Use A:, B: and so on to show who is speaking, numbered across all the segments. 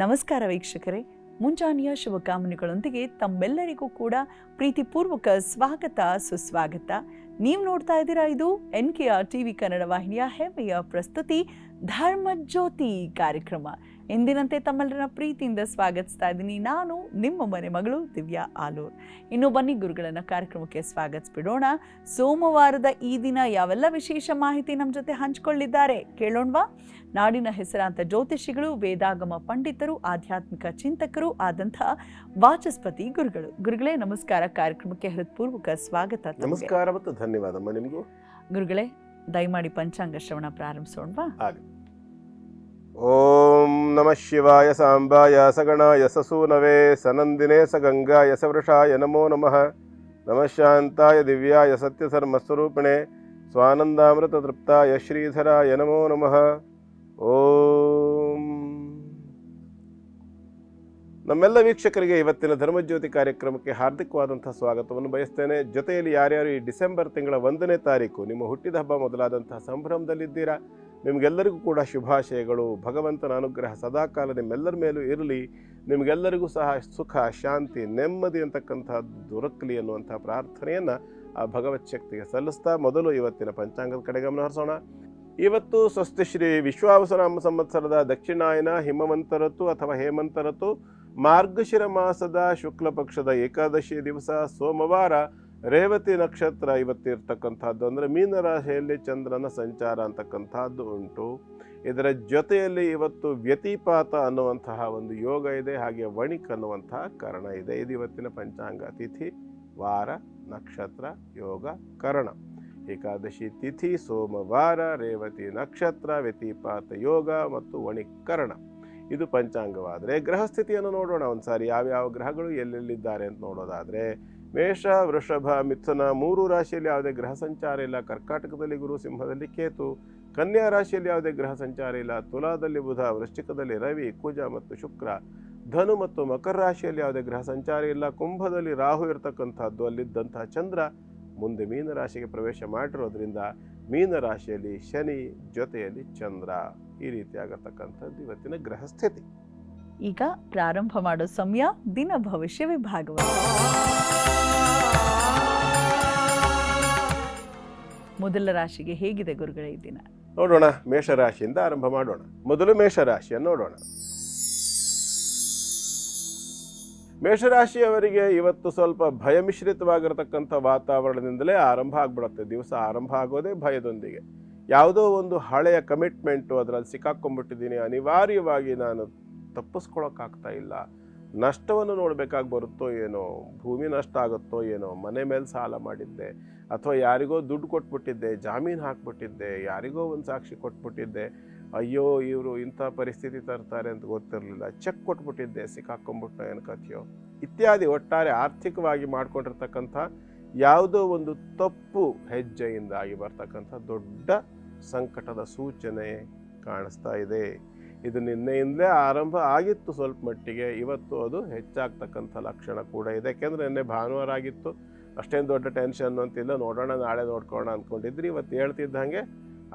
A: ನಮಸ್ಕಾರ ವೀಕ್ಷಕರೇ, ಮುಂಜಾನೆಯ ಶುಭಕಾಮನೆಗಳೊಂದಿಗೆ ತಮ್ಮೆಲ್ಲರಿಗೂ ಕೂಡ ಪ್ರೀತಿಪೂರ್ವಕ ಸ್ವಾಗತ ಸುಸ್ವಾಗತ. ನೀವು ನೋಡ್ತಾ ಇದ್ದೀರಾ, ಇದು NKR TV ಕನ್ನಡ ವಾಹಿನಿಯ ಹೆಮ್ಮೆಯ ಪ್ರಸ್ತುತಿ ಧರ್ಮ ಜ್ಯೋತಿ ಕಾರ್ಯಕ್ರಮ. ಎಂದಿನಂತೆ ತಮ್ಮೆಲ್ಲರ ಪ್ರೀತಿಯಿಂದ ಸ್ವಾಗತಿಸ್ತಾ ಇದ್ದೀನಿ. ನಾನು ನಿಮ್ಮ ಮನೆ ಮಗಳು ದಿವ್ಯಾ ಆಲೂರ್. ಇನ್ನು ಬನ್ನಿ ಗುರುಗಳನ್ನ ಕಾರ್ಯಕ್ರಮಕ್ಕೆ ಸ್ವಾಗತಿಸ್ಬಿಡೋಣ. ಸೋಮವಾರದ ಈ ದಿನ ಯಾವೆಲ್ಲ ವಿಶೇಷ ಮಾಹಿತಿ ನಮ್ಮ ಜೊತೆ ಹಂಚಿಕೊಳ್ಳಿದ್ದಾರೆ ಕೇಳೋಣವಾ? ನಾಡಿನ ಹೆಸರಾಂತ ಜ್ಯೋತಿಷಿಗಳು, ವೇದಾಗಮ ಪಂಡಿತರು, ಆಧ್ಯಾತ್ಮಿಕ ಚಿಂತಕರು ಆದಂಥ ವಾಚಸ್ಪತಿ ಗುರುಗಳೇ ನಮಸ್ಕಾರ. ಕಾರ್ಯಕ್ರಮಕ್ಕೆ ಹೃತ್ಪೂರ್ವಕ ಸ್ವಾಗತ.
B: ನಮಸ್ಕಾರ ಮತ್ತು ಧನ್ಯವಾದ ನಿಮಗೂ.
A: ಗುರುಗಳೇ, ದಯಮಾಡಿ ಪಂಚಾಂಗ ಶ್ರವಣ ಪ್ರಾರಂಭಿಸೋಣವಾ?
B: ಓಂ ನಮಃ ಶಿವಾಯ ಸಾಂಬಾಯ ಸಗಣಾಯ ಸಸೂನವೇ ಸನಂದಿನೇ ಸಗಂಗಾಯ ಸವೃಷಾಯ ನಮೋ ನಮಃ. ನಮಃ ಶಾಂತಾಯ ದಿವ್ಯಾಯ ಸತ್ಯಧರ್ಮಸ್ವರೂಪಿಣೆ ಸ್ವಾನಂದಾಮೃತ ತೃಪ್ತಾಯ ಶ್ರೀಧರಾಯ ನಮೋ ನಮಃ. ಓಂ. ನಮ್ಮೆಲ್ಲ ವೀಕ್ಷಕರಿಗೆ ಇವತ್ತಿನ ಧರ್ಮಜ್ಯೋತಿ ಕಾರ್ಯಕ್ರಮಕ್ಕೆ ಹಾರ್ದಿಕವಾದಂತಹ ಸ್ವಾಗತವನ್ನು ಬಯಸ್ತೇನೆ. ಜೊತೆಯಲ್ಲಿ ಯಾರ್ಯಾರು ಈ ಡಿಸೆಂಬರ್ ತಿಂಗಳ 1ನೇ ತಾರೀಕು ನಿಮ್ಮ ಹುಟ್ಟಿದ ಹಬ್ಬ ಮೊದಲಾದಂತಹ ಸಂಭ್ರಮದಲ್ಲಿದ್ದೀರಾ, ನಿಮಗೆಲ್ಲರಿಗೂ ಕೂಡ ಶುಭಾಶಯಗಳು. ಭಗವಂತನ ಅನುಗ್ರಹ ಸದಾಕಾಲ ನಿಮ್ಮೆಲ್ಲರ ಮೇಲೂ ಇರಲಿ. ನಿಮಗೆಲ್ಲರಿಗೂ ಸಹ ಸುಖ, ಶಾಂತಿ, ನೆಮ್ಮದಿ ಅಂತಕ್ಕಂಥದ್ದು ದೊರಕಲಿ ಅನ್ನುವಂಥ ಪ್ರಾರ್ಥನೆಯನ್ನು ಆ ಭಗವತ್ ಶಕ್ತಿಗೆ ಸಲ್ಲಿಸ್ತಾ ಮೊದಲು ಇವತ್ತಿನ ಪಂಚಾಂಗದ ಕಡೆ ಗಮನ ಹರಿಸೋಣ. ಇವತ್ತು ಸ್ವಸ್ತಿ ಶ್ರೀ ವಿಶ್ವಾವಸುನಾಮ ಸಂವತ್ಸರದ ದಕ್ಷಿಣಾಯನ ಹಿಮವಂತ ಋತು ಅಥವಾ ಹೇಮಂತ ಋತು, ಮಾರ್ಗಶಿರ ಮಾಸದ ಶುಕ್ಲ ಪಕ್ಷದ ಏಕಾದಶಿ ದಿವಸ, ಸೋಮವಾರ, ರೇವತಿ ನಕ್ಷತ್ರ ಇವತ್ತಿರ್ತಕ್ಕಂಥದ್ದು. ಅಂದರೆ ಮೀನರಾಶಿಯಲ್ಲಿ ಚಂದ್ರನ ಸಂಚಾರ ಅಂತಕ್ಕಂಥದ್ದು ಉಂಟು. ಇದರ ಜೊತೆಯಲ್ಲಿ ಇವತ್ತು ವ್ಯತಿಪಾತ ಅನ್ನುವಂತಹ ಒಂದು ಯೋಗ ಇದೆ, ಹಾಗೆ ವಣಿಕ್ ಅನ್ನುವಂತಹ ಕರ್ಣ ಇದೆ. ಇದು ಇವತ್ತಿನ ಪಂಚಾಂಗ. ತಿಥಿ, ವಾರ, ನಕ್ಷತ್ರ, ಯೋಗ, ಕರ್ಣ. ಏಕಾದಶಿ ತಿಥಿ ಸೋಮವಾರ, ರೇವತಿ ನಕ್ಷತ್ರ, ವ್ಯತಿಪಾತ ಯೋಗ ಮತ್ತು ವಣಿಕ್ ಕರ್ಣ. ಇದು ಪಂಚಾಂಗವಾದರೆ ಗ್ರಹಸ್ಥಿತಿಯನ್ನು ನೋಡೋಣ ಒಂದ್ಸಾರಿ. ಯಾವ್ಯಾವ ಗ್ರಹಗಳು ಎಲ್ಲೆಲ್ಲಿದ್ದಾರೆ ಅಂತ ನೋಡೋದಾದರೆ, ಮೇಷ, ವೃಷಭ, ಮಿಥುನ 3 ರಾಶಿಯಲ್ಲಿ ಯಾವುದೇ ಗ್ರಹ ಸಂಚಾರ ಇಲ್ಲ. ಕರ್ಕಾಟಕದಲ್ಲಿ ಗುರು, ಸಿಂಹದಲ್ಲಿ ಕೇತು, ಕನ್ಯಾ ರಾಶಿಯಲ್ಲಿ ಯಾವುದೇ ಗ್ರಹ ಸಂಚಾರ ಇಲ್ಲ. ತುಲಾದಲ್ಲಿ ಬುಧ, ವೃಶ್ಚಿಕದಲ್ಲಿ ರವಿ, ಕುಜ ಮತ್ತು ಶುಕ್ರ, ಧನು ಮತ್ತು ಮಕರ ರಾಶಿಯಲ್ಲಿ ಯಾವುದೇ ಗ್ರಹ ಸಂಚಾರ ಇಲ್ಲ. ಕುಂಭದಲ್ಲಿ ರಾಹು ಇರತಕ್ಕಂಥದ್ದು, ಅಲ್ಲಿದ್ದಂತಹ ಚಂದ್ರ ಮುಂದೆ ಮೀನರಾಶಿಗೆ ಪ್ರವೇಶ ಮಾಡಿರೋದ್ರಿಂದ ಮೀನರಾಶಿಯಲ್ಲಿ ಶನಿ, ಜೊತೆಯಲ್ಲಿ ಚಂದ್ರ. ಈ ರೀತಿಯಾಗತಕ್ಕಂಥದ್ದು ಇವತ್ತಿನ ಗ್ರಹ ಸ್ಥಿತಿ.
A: ಈಗ ಪ್ರಾರಂಭ ಮಾಡೋ ಸಮಯ ದಿನ ಭವಿಷ್ಯ ವಿಭಾಗವನ್ನು. ಮೊದಲ ರಾಶಿಗೆ ಹೇಗಿದೆ ಗುರುಗಳೇ ಈ ದಿನ?
B: ನೋಡೋಣ, ಮೇಷರಾಶಿಯಿಂದ ಆರಂಭ ಮಾಡೋಣ. ಮೊದಲು ಮೇಷರಾಶಿಯನ್ನು ನೋಡೋಣ. ಮೇಷರಾಶಿಯವರಿಗೆ ಇವತ್ತು ಸ್ವಲ್ಪ ಭಯ ಮಿಶ್ರಿತವಾಗಿರತಕ್ಕಂಥ ವಾತಾವರಣದಿಂದಲೇ ಆರಂಭ ಆಗ್ಬಿಡುತ್ತೆ. ದಿವಸ ಆರಂಭ ಆಗೋದೇ ಭಯದೊಂದಿಗೆ. ಯಾವುದೋ ಒಂದು ಹಳೆಯ ಕಮಿಟ್ಮೆಂಟು, ಅದರಲ್ಲಿ ಸಿಕ್ಕಾಕೊಂಡ್ಬಿಟ್ಟಿದ್ದೀನಿ, ಅನಿವಾರ್ಯವಾಗಿ ನಾನು ತಪ್ಪಿಸ್ಕೊಳಕ್ಕಾಗ್ತಾ ಇಲ್ಲ, ನಷ್ಟವನ್ನು ನೋಡಬೇಕಾಗಿ ಬರುತ್ತೋ ಏನೋ, ಭೂಮಿ ನಷ್ಟ ಆಗುತ್ತೋ ಏನೋ, ಮನೆ ಮೇಲೆ ಸಾಲ ಮಾಡಿದ್ದೆ, ಅಥವಾ ಯಾರಿಗೋ ದುಡ್ಡು ಕೊಟ್ಬಿಟ್ಟಿದ್ದೆ, ಜಾಮೀನು ಹಾಕ್ಬಿಟ್ಟಿದ್ದೆ, ಯಾರಿಗೋ ಒಂದು ಸಾಕ್ಷಿ ಕೊಟ್ಬಿಟ್ಟಿದ್ದೆ, ಅಯ್ಯೋ ಇವರು ಇಂಥ ಪರಿಸ್ಥಿತಿ ತರ್ತಾರೆ ಅಂತ ಗೊತ್ತಿರಲಿಲ್ಲ, ಚೆಕ್ ಕೊಟ್ಬಿಟ್ಟಿದ್ದೆ, ಸಿಕ್ಕಾಕೊಂಡ್ಬಿಟ್ಟು ಏನು ಕಥೆಯೋ ಇತ್ಯಾದಿ. ಒಟ್ಟಾರೆ ಆರ್ಥಿಕವಾಗಿ ಮಾಡ್ಕೊಂಡಿರ್ತಕ್ಕಂಥ ಯಾವುದೋ ಒಂದು ತಪ್ಪು ಹೆಜ್ಜೆಯಿಂದಾಗಿ ಬರ್ತಕ್ಕಂಥ ದೊಡ್ಡ ಸಂಕಟದ ಸೂಚನೆ ಕಾಣಿಸ್ತಾ ಇದೆ. ಇದು ನಿನ್ನೆಯಿಂದಲೇ ಆರಂಭ ಆಗಿತ್ತು ಸ್ವಲ್ಪ ಮಟ್ಟಿಗೆ. ಇವತ್ತು ಅದು ಹೆಚ್ಚಾಗ್ತಕ್ಕಂಥ ಲಕ್ಷಣ ಕೂಡ ಇದೆ. ಯಾಕೆಂದರೆ ನಿನ್ನೆ ಭಾನುವಾರ ಆಗಿತ್ತು, ಅಷ್ಟೇನು ದೊಡ್ಡ ಟೆನ್ಷನ್ ಅಂತಿಲ್ಲ, ನೋಡೋಣ ನಾಳೆ ನೋಡ್ಕೊಳ್ಳೋಣ ಅಂದ್ಕೊಂಡಿದ್ರಿ. ಇವತ್ತು ಹೇಳ್ತಿದ್ದಂಗೆ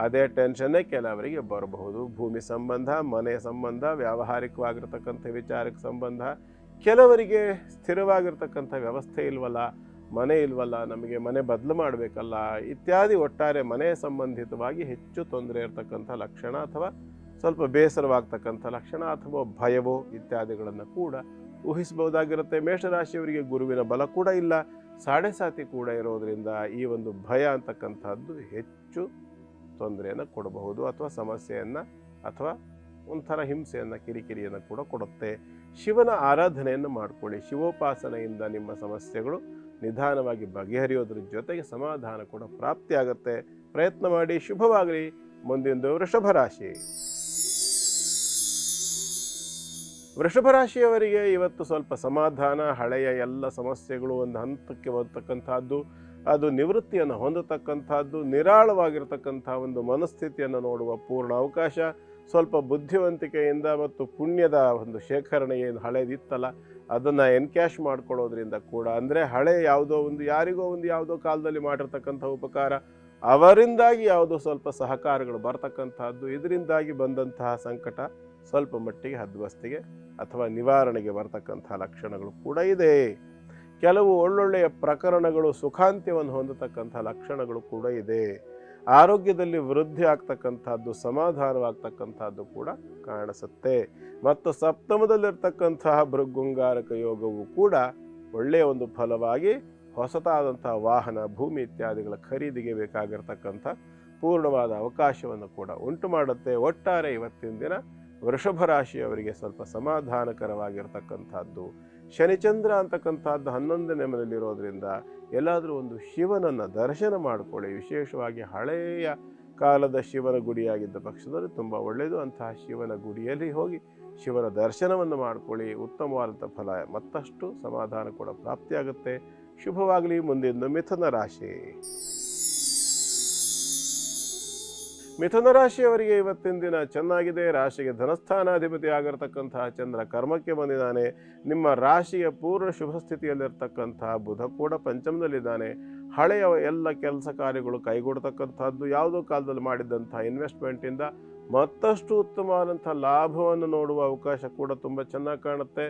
B: ಅದೇ ಟೆನ್ಷನ್ನೇ ಕೆಲವರಿಗೆ ಬರಬಹುದು. ಭೂಮಿ ಸಂಬಂಧ, ಮನೆ ಸಂಬಂಧ, ವ್ಯಾವಹಾರಿಕವಾಗಿರ್ತಕ್ಕಂಥ ವಿಚಾರಕ್ಕೆ ಸಂಬಂಧ, ಕೆಲವರಿಗೆ ಸ್ಥಿರವಾಗಿರ್ತಕ್ಕಂಥ ವ್ಯವಸ್ಥೆ ಇಲ್ವಲ್ಲ, ಮನೆ ಇಲ್ವಲ್ಲ, ನಮಗೆ ಮನೆ ಬದಲು ಮಾಡಬೇಕಲ್ಲ ಇತ್ಯಾದಿ. ಒಟ್ಟಾರೆ ಮನೆ ಸಂಬಂಧಿತವಾಗಿ ಹೆಚ್ಚು ತೊಂದರೆ ಇರತಕ್ಕಂಥ ಲಕ್ಷಣ, ಅಥವಾ ಸ್ವಲ್ಪ ಬೇಸರವಾಗ್ತಕ್ಕಂಥ ಲಕ್ಷಣ, ಅಥವಾ ಭಯವೋ ಇತ್ಯಾದಿಗಳನ್ನು ಕೂಡ ಊಹಿಸಬಹುದಾಗಿರುತ್ತೆ. ಮೇಷರಾಶಿಯವರಿಗೆ ಗುರುವಿನ ಬಲ ಕೂಡ ಇಲ್ಲ, ಸಾಡೆ ಸಾತಿ ಕೂಡ ಇರೋದರಿಂದ ಈ ಒಂದು ಭಯ ಅಂತಕ್ಕಂಥದ್ದು ಹೆಚ್ಚು ತೊಂದರೆಯನ್ನು ಕೊಡಬಹುದು, ಅಥವಾ ಸಮಸ್ಯೆಯನ್ನು, ಅಥವಾ ಒಂಥರ ಹಿಂಸೆಯನ್ನು, ಕಿರಿಕಿರಿಯನ್ನು ಕೂಡ ಕೊಡುತ್ತೆ. ಶಿವನ ಆರಾಧನೆಯನ್ನು ಮಾಡಿಕೊಳ್ಳಿ. ಶಿವೋಪಾಸನೆಯಿಂದ ನಿಮ್ಮ ಸಮಸ್ಯೆಗಳು ನಿಧಾನವಾಗಿ ಬಗೆಹರಿಯೋದ್ರ ಜೊತೆಗೆ ಸಮಾಧಾನ ಕೂಡ ಪ್ರಾಪ್ತಿಯಾಗುತ್ತೆ. ಪ್ರಯತ್ನ ಮಾಡಿ. ಶುಭವಾಗಲಿ. ಮುಂದಿನ ವೃಷಭ ರಾಶಿ. ವೃಷಭ ರಾಶಿಯವರಿಗೆ ಇವತ್ತು ಸ್ವಲ್ಪ ಸಮಾಧಾನ, ಹಳೆಯ ಎಲ್ಲ ಸಮಸ್ಯೆಗಳು ಒಂದು ಹಂತಕ್ಕೆ ಬರ್ತಕ್ಕಂಥದ್ದು, ಅದು ನಿವೃತ್ತಿಯನ್ನು ಹೊಂದತಕ್ಕಂಥದ್ದು, ನಿರಾಳವಾಗಿರ್ತಕ್ಕಂಥ ಒಂದು ಮನಸ್ಥಿತಿಯನ್ನು ನೋಡುವ ಪೂರ್ಣ ಅವಕಾಶ. ಸ್ವಲ್ಪ ಬುದ್ಧಿವಂತಿಕೆಯಿಂದ ಮತ್ತು ಪುಣ್ಯದ ಒಂದು ಶೇಖರಣೆ ಏನು ಹಳೆದಿತ್ತಲ್ಲ ಅದನ್ನು ಎನ್ಕ್ಯಾಶ್ ಮಾಡ್ಕೊಳ್ಳೋದ್ರಿಂದ ಕೂಡ, ಅಂದರೆ ಹಳೆ ಯಾವುದೋ ಒಂದು, ಯಾರಿಗೋ ಒಂದು ಯಾವುದೋ ಕಾಲದಲ್ಲಿ ಮಾಡಿರ್ತಕ್ಕಂಥ ಉಪಕಾರ, ಅವರಿಂದಾಗಿ ಯಾವುದೋ ಸ್ವಲ್ಪ ಸಹಕಾರಗಳು ಬರ್ತಕ್ಕಂಥದ್ದು, ಇದರಿಂದಾಗಿ ಬಂದಂತಹ ಸಂಕಟ ಸ್ವಲ್ಪ ಮಟ್ಟಿಗೆ ಹದ್ಬಸ್ತಿಗೆ ಅಥವಾ ನಿವಾರಣೆಗೆ ಬರತಕ್ಕಂಥ ಲಕ್ಷಣಗಳು ಕೂಡ ಇದೆ. ಕೆಲವು ಒಳ್ಳೊಳ್ಳೆಯ ಪ್ರಕರಣಗಳು ಸುಖಾಂತ್ಯವನ್ನು ಹೊಂದತಕ್ಕಂಥ ಲಕ್ಷಣಗಳು ಕೂಡ ಇದೆ. ಆರೋಗ್ಯದಲ್ಲಿ ವೃದ್ಧಿ ಆಗ್ತಕ್ಕಂಥದ್ದು, ಸಮಾಧಾನವಾಗ್ತಕ್ಕಂಥದ್ದು ಕೂಡ ಕಾಣಿಸುತ್ತೆ. ಮತ್ತು ಸಪ್ತಮದಲ್ಲಿರ್ತಕ್ಕಂತಹ ಭೃಗುಂಗಾರಕ ಯೋಗವು ಕೂಡ ಒಳ್ಳೆಯ ಒಂದು ಫಲವಾಗಿ ಹೊಸತಾದಂತಹ ವಾಹನ, ಭೂಮಿ ಇತ್ಯಾದಿಗಳ ಖರೀದಿಗೆ ಬೇಕಾಗಿರ್ತಕ್ಕಂಥ ಪೂರ್ಣವಾದ ಅವಕಾಶವನ್ನು ಕೂಡ ಉಂಟು ಮಾಡುತ್ತೆ. ಒಟ್ಟಾರೆ ಇವತ್ತಿನ ದಿನ ವೃಷಭ ರಾಶಿಯವರಿಗೆ ಸ್ವಲ್ಪ ಸಮಾಧಾನಕರವಾಗಿರ್ತಕ್ಕಂಥದ್ದು. ಶನಿಚಂದ್ರ ಅಂತಕ್ಕಂಥದ್ದು 11ನೇ ಮನೆಯಲ್ಲಿರೋದ್ರಿಂದ ಎಲ್ಲಾದರೂ ಒಂದು ಶಿವನನ್ನು ದರ್ಶನ ಮಾಡಿಕೊಳ್ಳಿ. ವಿಶೇಷವಾಗಿ ಹಳೆಯ ಕಾಲದ ಶಿವನ ಗುಡಿಯಾಗಿದ್ದ ಪಕ್ಷದಲ್ಲಿ ತುಂಬ ಒಳ್ಳೆಯದು. ಅಂತಹ ಶಿವನ ಗುಡಿಯಲ್ಲಿ ಹೋಗಿ ಶಿವನ ದರ್ಶನವನ್ನು ಮಾಡಿಕೊಳ್ಳಿ. ಉತ್ತಮವಾದಂಥ ಫಲ, ಮತ್ತಷ್ಟು ಸಮಾಧಾನ ಕೂಡ ಪ್ರಾಪ್ತಿಯಾಗುತ್ತೆ. ಶುಭವಾಗಲಿ. ಮುಂದಿನ ಮಿಥುನ ರಾಶಿ. ಮಿಥುನ ರಾಶಿಯವರಿಗೆ ಇವತ್ತಿನ ದಿನ ಚೆನ್ನಾಗಿದೆ. ರಾಶಿಗೆ ಧನಸ್ಥಾನಾಧಿಪತಿ ಆಗಿರತಕ್ಕಂತಹ ಚಂದ್ರ ಕರ್ಮಕ್ಕೆ ಬಂದಿದ್ದಾನೆ. ನಿಮ್ಮ ರಾಶಿಯ ಪೂರ್ಣ ಶುಭ ಸ್ಥಿತಿಯಲ್ಲಿರ್ತಕ್ಕಂತಹ ಬುಧ ಕೂಡ ಪಂಚಮದಲ್ಲಿದ್ದಾನೆ. ಹಳೆಯ ಎಲ್ಲ ಕೆಲಸ ಕಾರ್ಯಗಳು ಕೈಗೂಡತಕ್ಕಂಥದ್ದು, ಯಾವುದೋ ಕಾಲದಲ್ಲಿ ಮಾಡಿದ್ದಂಥ ಇನ್ವೆಸ್ಟ್ಮೆಂಟಿಂದ ಮತ್ತಷ್ಟು ಉತ್ತಮವಾದಂಥ ಲಾಭವನ್ನು ನೋಡುವ ಅವಕಾಶ ಕೂಡ ತುಂಬ ಚೆನ್ನಾಗಿ ಕಾಣುತ್ತೆ.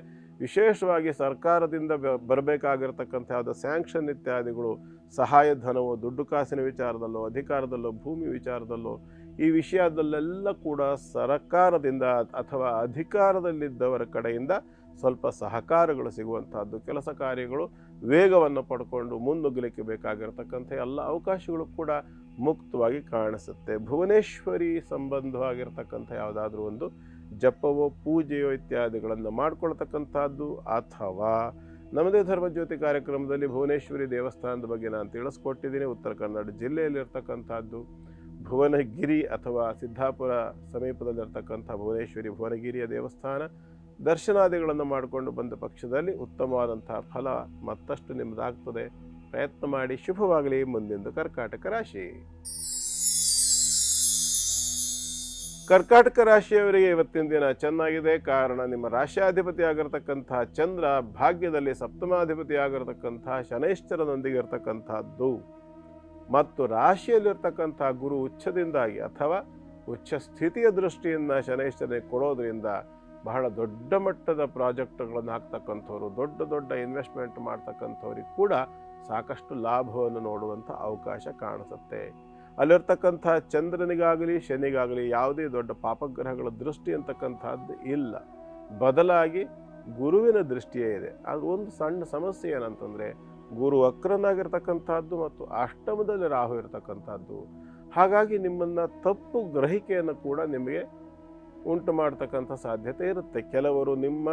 B: ವಿಶೇಷವಾಗಿ ಸರ್ಕಾರದಿಂದ ಬರಬೇಕಾಗಿರ್ತಕ್ಕಂಥ ಯಾವುದೋ ಸ್ಯಾಂಕ್ಷನ್ ಇತ್ಯಾದಿಗಳು, ಸಹಾಯಧನವು, ದುಡ್ಡು ಕಾಸಿನ ವಿಚಾರದಲ್ಲೋ, ಅಧಿಕಾರದಲ್ಲೋ, ಭೂಮಿ ವಿಚಾರದಲ್ಲೋ, ಈ ವಿಷಯದಲ್ಲೆಲ್ಲ ಕೂಡ ಸರ್ಕಾರದಿಂದ ಅಥವಾ ಅಧಿಕಾರದಲ್ಲಿದ್ದವರ ಕಡೆಯಿಂದ ಸ್ವಲ್ಪ ಸಹಕಾರಗಳು ಸಿಗುವಂತಹದ್ದು, ಕೆಲಸ ಕಾರ್ಯಗಳು ವೇಗವನ್ನು ಪಡ್ಕೊಂಡು ಮುನ್ನುಗ್ಗಲಿಕ್ಕೆ ಬೇಕಾಗಿರ್ತಕ್ಕಂಥ ಎಲ್ಲ ಅವಕಾಶಗಳು ಕೂಡ ಮುಕ್ತವಾಗಿ ಕಾಣಿಸುತ್ತೆ. ಭುವನೇಶ್ವರಿ ಸಂಬಂಧವಾಗಿರ್ತಕ್ಕಂಥ ಯಾವುದಾದ್ರೂ ಒಂದು ಜಪವೋ, ಪೂಜೆಯೋ ಇತ್ಯಾದಿಗಳನ್ನು ಮಾಡ್ಕೊಳ್ತಕ್ಕಂಥದ್ದು, ಅಥವಾ ನಮ್ಮದೇ ಧರ್ಮಜ್ಯೋತಿ ಕಾರ್ಯಕ್ರಮದಲ್ಲಿ ಭುವನೇಶ್ವರಿ ದೇವಸ್ಥಾನದ ಬಗ್ಗೆ ನಾನು ತಿಳಿಸ್ಕೊಟ್ಟಿದ್ದೀನಿ. ಉತ್ತರ ಕನ್ನಡ ಜಿಲ್ಲೆಯಲ್ಲಿರ್ತಕ್ಕಂಥದ್ದು ಭುವನಗಿರಿ ಅಥವಾ ಸಿದ್ದಾಪುರ ಸಮೀಪದಲ್ಲಿರ್ತಕ್ಕಂಥ ಭುವನೇಶ್ವರಿ ಭುವನಗಿರಿಯ ದೇವಸ್ಥಾನ ದರ್ಶನಾದಿಗಳನ್ನು ಮಾಡಿಕೊಂಡು ಬಂದ ಪಕ್ಷದಲ್ಲಿ ಉತ್ತಮವಾದಂತಹ ಫಲ ಮತ್ತಷ್ಟು ನಿಮ್ಮದಾಗ್ತದೆ. ಪ್ರಯತ್ನ ಮಾಡಿ. ಶುಭವಾಗಲಿ. ಮುಂದಿನ ಕರ್ಕಾಟಕ ರಾಶಿ. ಕರ್ಕಾಟಕ ರಾಶಿಯವರಿಗೆ ಇವತ್ತಿನ ದಿನ ಚೆನ್ನಾಗಿದೆ. ಕಾರಣ ನಿಮ್ಮ ರಾಶ್ಯಾಧಿಪತಿ ಆಗಿರತಕ್ಕಂತಹ ಚಂದ್ರ ಭಾಗ್ಯದಲ್ಲಿ ಸಪ್ತಮಾಧಿಪತಿ ಆಗಿರತಕ್ಕಂತಹ ಶನೈಶ್ಚರನೊಂದಿಗೆ ಇರತಕ್ಕಂತಹದ್ದು ಮತ್ತು ರಾಶಿಯಲ್ಲಿರ್ತಕ್ಕಂಥ ಗುರು ಉಚ್ಚದಿಂದಾಗಿ ಅಥವಾ ಉಚ್ಚ ಸ್ಥಿತಿಯ ದೃಷ್ಟಿಯಿಂದ ಶನೈಶ್ಚರನಿಗೆ ಕೊಡೋದ್ರಿಂದ ಬಹಳ ದೊಡ್ಡ ಮಟ್ಟದ ಪ್ರಾಜೆಕ್ಟ್ಗಳನ್ನು ಹಾಕ್ತಕ್ಕಂಥವ್ರು, ದೊಡ್ಡ ದೊಡ್ಡ ಇನ್ವೆಸ್ಟ್ಮೆಂಟ್ ಮಾಡ್ತಕ್ಕಂಥವ್ರಿಗೆ ಕೂಡ ಸಾಕಷ್ಟು ಲಾಭವನ್ನು ನೋಡುವಂಥ ಅವಕಾಶ ಕಾಣಿಸುತ್ತೆ. ಅಲ್ಲಿರ್ತಕ್ಕಂಥ ಚಂದ್ರನಿಗಾಗಲಿ ಶನಿಗಾಗಲಿ ಯಾವುದೇ ದೊಡ್ಡ ಪಾಪಗ್ರಹಗಳ ದೃಷ್ಟಿ ಅಂತಕ್ಕಂಥದ್ದು ಇಲ್ಲ. ಬದಲಾಗಿ ಗುರುವಿನ ದೃಷ್ಟಿಯೇ ಇದೆ. ಅದು ಒಂದು ಸಣ್ಣ ಸಮಸ್ಯೆ ಏನಂತಂದರೆ, ಗುರು ವಕ್ರನಾಗಿರ್ತಕ್ಕಂಥದ್ದು ಮತ್ತು ಅಷ್ಟಮದಲ್ಲಿ ರಾಹು ಇರತಕ್ಕಂಥದ್ದು. ಹಾಗಾಗಿ ನಿಮ್ಮನ್ನು ತಪ್ಪು ಗ್ರಹಿಕೆಯನ್ನು ಕೂಡ ನಿಮಗೆ ಉಂಟು ಮಾಡ್ತಕ್ಕಂಥ ಸಾಧ್ಯತೆ ಇರುತ್ತೆ. ಕೆಲವರು ನಿಮ್ಮ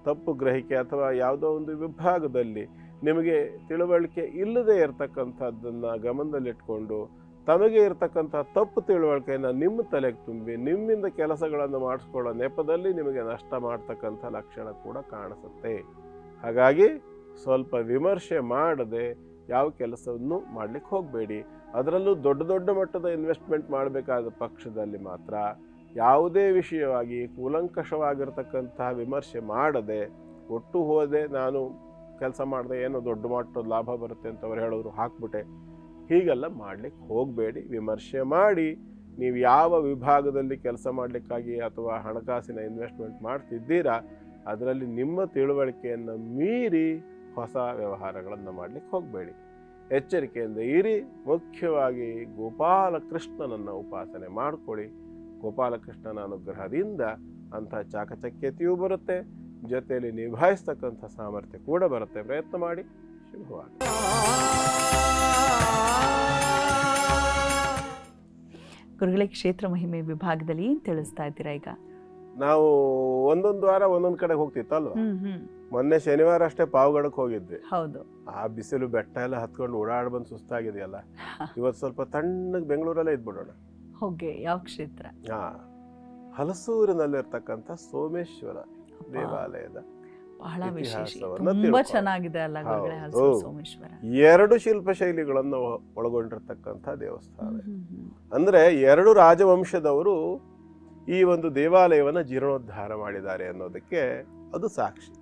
B: ತಪ್ಪು ಗ್ರಹಿಕೆ ಅಥವಾ ಯಾವುದೋ ಒಂದು ವಿಭಾಗದಲ್ಲಿ ನಿಮಗೆ ತಿಳುವಳಿಕೆ ಇಲ್ಲದೆ ಇರತಕ್ಕಂಥದ್ದನ್ನು ಗಮನದಲ್ಲಿಟ್ಕೊಂಡು ತಮಗೆ ಇರತಕ್ಕಂಥ ತಪ್ಪು ತಿಳುವಳಿಕೆಯನ್ನು ನಿಮ್ಮ ತಲೆಗೆ ತುಂಬಿ ನಿಮ್ಮಿಂದ ಕೆಲಸಗಳನ್ನು ಮಾಡಿಸ್ಕೊಳ್ಳೋ ನೆಪದಲ್ಲಿ ನಿಮಗೆ ನಷ್ಟ ಮಾಡ್ತಕ್ಕಂಥ ಲಕ್ಷಣ ಕೂಡ ಕಾಣಿಸುತ್ತೆ. ಹಾಗಾಗಿ ಸ್ವಲ್ಪ ವಿಮರ್ಶೆ ಮಾಡದೆ ಯಾವ ಕೆಲಸವನ್ನು ಮಾಡಲಿಕ್ಕೆ ಹೋಗಬೇಡಿ. ಅದರಲ್ಲೂ ದೊಡ್ಡ ದೊಡ್ಡ ಮಟ್ಟದ ಇನ್ವೆಸ್ಟ್ಮೆಂಟ್ ಮಾಡಬೇಕಾದ ಪಕ್ಷದಲ್ಲಿ ಮಾತ್ರ ಯಾವುದೇ ವಿಷಯವಾಗಿ ಕೂಲಂಕಷವಾಗಿರ್ತಕ್ಕಂತಹ ವಿಮರ್ಶೆ ಮಾಡದೆ ಒಟ್ಟು ಹೋದೆ, ನಾನು ಕೆಲಸ ಮಾಡಿದೆ, ಏನೋ ದೊಡ್ಡ ಮಟ್ಟದ ಲಾಭ ಬರುತ್ತೆ ಅಂತ ಅವ್ರು ಹೇಳೋರು ಹಾಕ್ಬಿಟ್ಟೆ, ಹೀಗೆಲ್ಲ ಮಾಡಲಿಕ್ಕೆ ಹೋಗಬೇಡಿ. ವಿಮರ್ಶೆ ಮಾಡಿ ನೀವು ಯಾವ ವಿಭಾಗದಲ್ಲಿ ಕೆಲಸ ಮಾಡಲಿಕ್ಕಾಗಿ ಅಥವಾ ಹಣಕಾಸಿನ ಇನ್ವೆಸ್ಟ್ಮೆಂಟ್ ಮಾಡ್ತಿದ್ದೀರಾ ಅದರಲ್ಲಿ ನಿಮ್ಮ ತಿಳುವಳಿಕೆಯನ್ನು ಮೀರಿ ಹೊಸ ವ್ಯವಹಾರಗಳನ್ನು ಮಾಡಲಿಕ್ಕೆ ಹೋಗಬೇಡಿ. ಎಚ್ಚರಿಕೆಯಿಂದ ಇರಿ. ಮುಖ್ಯವಾಗಿ ಗೋಪಾಲಕೃಷ್ಣನನ್ನು ಉಪಾಸನೆ ಮಾಡಿಕೊಳ್ಳಿ. ಗೋಪಾಲಕೃಷ್ಣನ ಅನುಗ್ರಹದಿಂದ ಅಂಥ ಚಾಕಚಕ್ಯತೆಯೂ ಬರುತ್ತೆ, ಜೊತೆಯಲ್ಲಿ ನಿಭಾಯಿಸ್ತಕ್ಕಂಥ ಸಾಮರ್ಥ್ಯ ಕೂಡ ಬರುತ್ತೆ. ಪ್ರಯತ್ನ ಮಾಡಿ. ಶುಭವಾಗಿ.
A: ಗುರುಗಳೇ, ಕ್ಷೇತ್ರ ಮಹಿಮೆ ವಿಭಾಗದಲ್ಲಿ ಏನು ತಿಳಿಸ್ತಾ ಇದ್ದೀರಾ? ಈಗ
B: ನಾವು ಒಂದೊಂದು ವಾರ ಒಂದೊಂದು ಕಡೆ ಹೋಗ್ತಿತ್ತಲ್ವ. ಮೊನ್ನೆ ಶನಿವಾರ ಅಷ್ಟೇ ಪಾವಗಡಕ್ಕೆ ಹೋಗಿದ್ವಿ.
A: ಹೌದು.
B: ಆ ಬಿಸಿಲು ಬೆಟ್ಟ ಎಲ್ಲ ಹತ್ಕೊಂಡು ಓಡಾಡ್ ಬಂದು ಸುಸ್ತಾಗಿದೆಯಲ್ಲ, ಇವತ್ತು ಸ್ವಲ್ಪ ತಣ್ಣಗೆ ಬೆಂಗಳೂರಲ್ಲೇ ಇದ್ಬಿಡೋಣ.
A: ಹೋಗಿ ಯಾವ ಕ್ಷೇತ್ರ?
B: ಹಲಸೂರಿನಲ್ಲಿರ್ತಕ್ಕಂಥ ಸೋಮೇಶ್ವರ ದೇವಾಲಯದ
A: ಬಹಳ ವಿಶೇಷ, ತುಂಬಾ ಚೆನ್ನಾಗಿದೆ ಅಲ್ಲ ಗುರುಗಳೇ ಹಲಸೂರು ಸೋಮೇಶ್ವರ.
B: 2 ಶಿಲ್ಪಶೈಲಿಗಳನ್ನು ಒಳಗೊಂಡಿರ್ತಕ್ಕಂಥ ದೇವಸ್ಥಾನ. ಅಂದ್ರೆ 2 ರಾಜವಂಶದವರು ಈ ಒಂದು ದೇವಾಲಯವನ್ನು ಜೀರ್ಣೋದ್ಧಾರ ಮಾಡಿದ್ದಾರೆ ಅನ್ನೋದಕ್ಕೆ ಅದು ಸಾಕ್ಷಿ.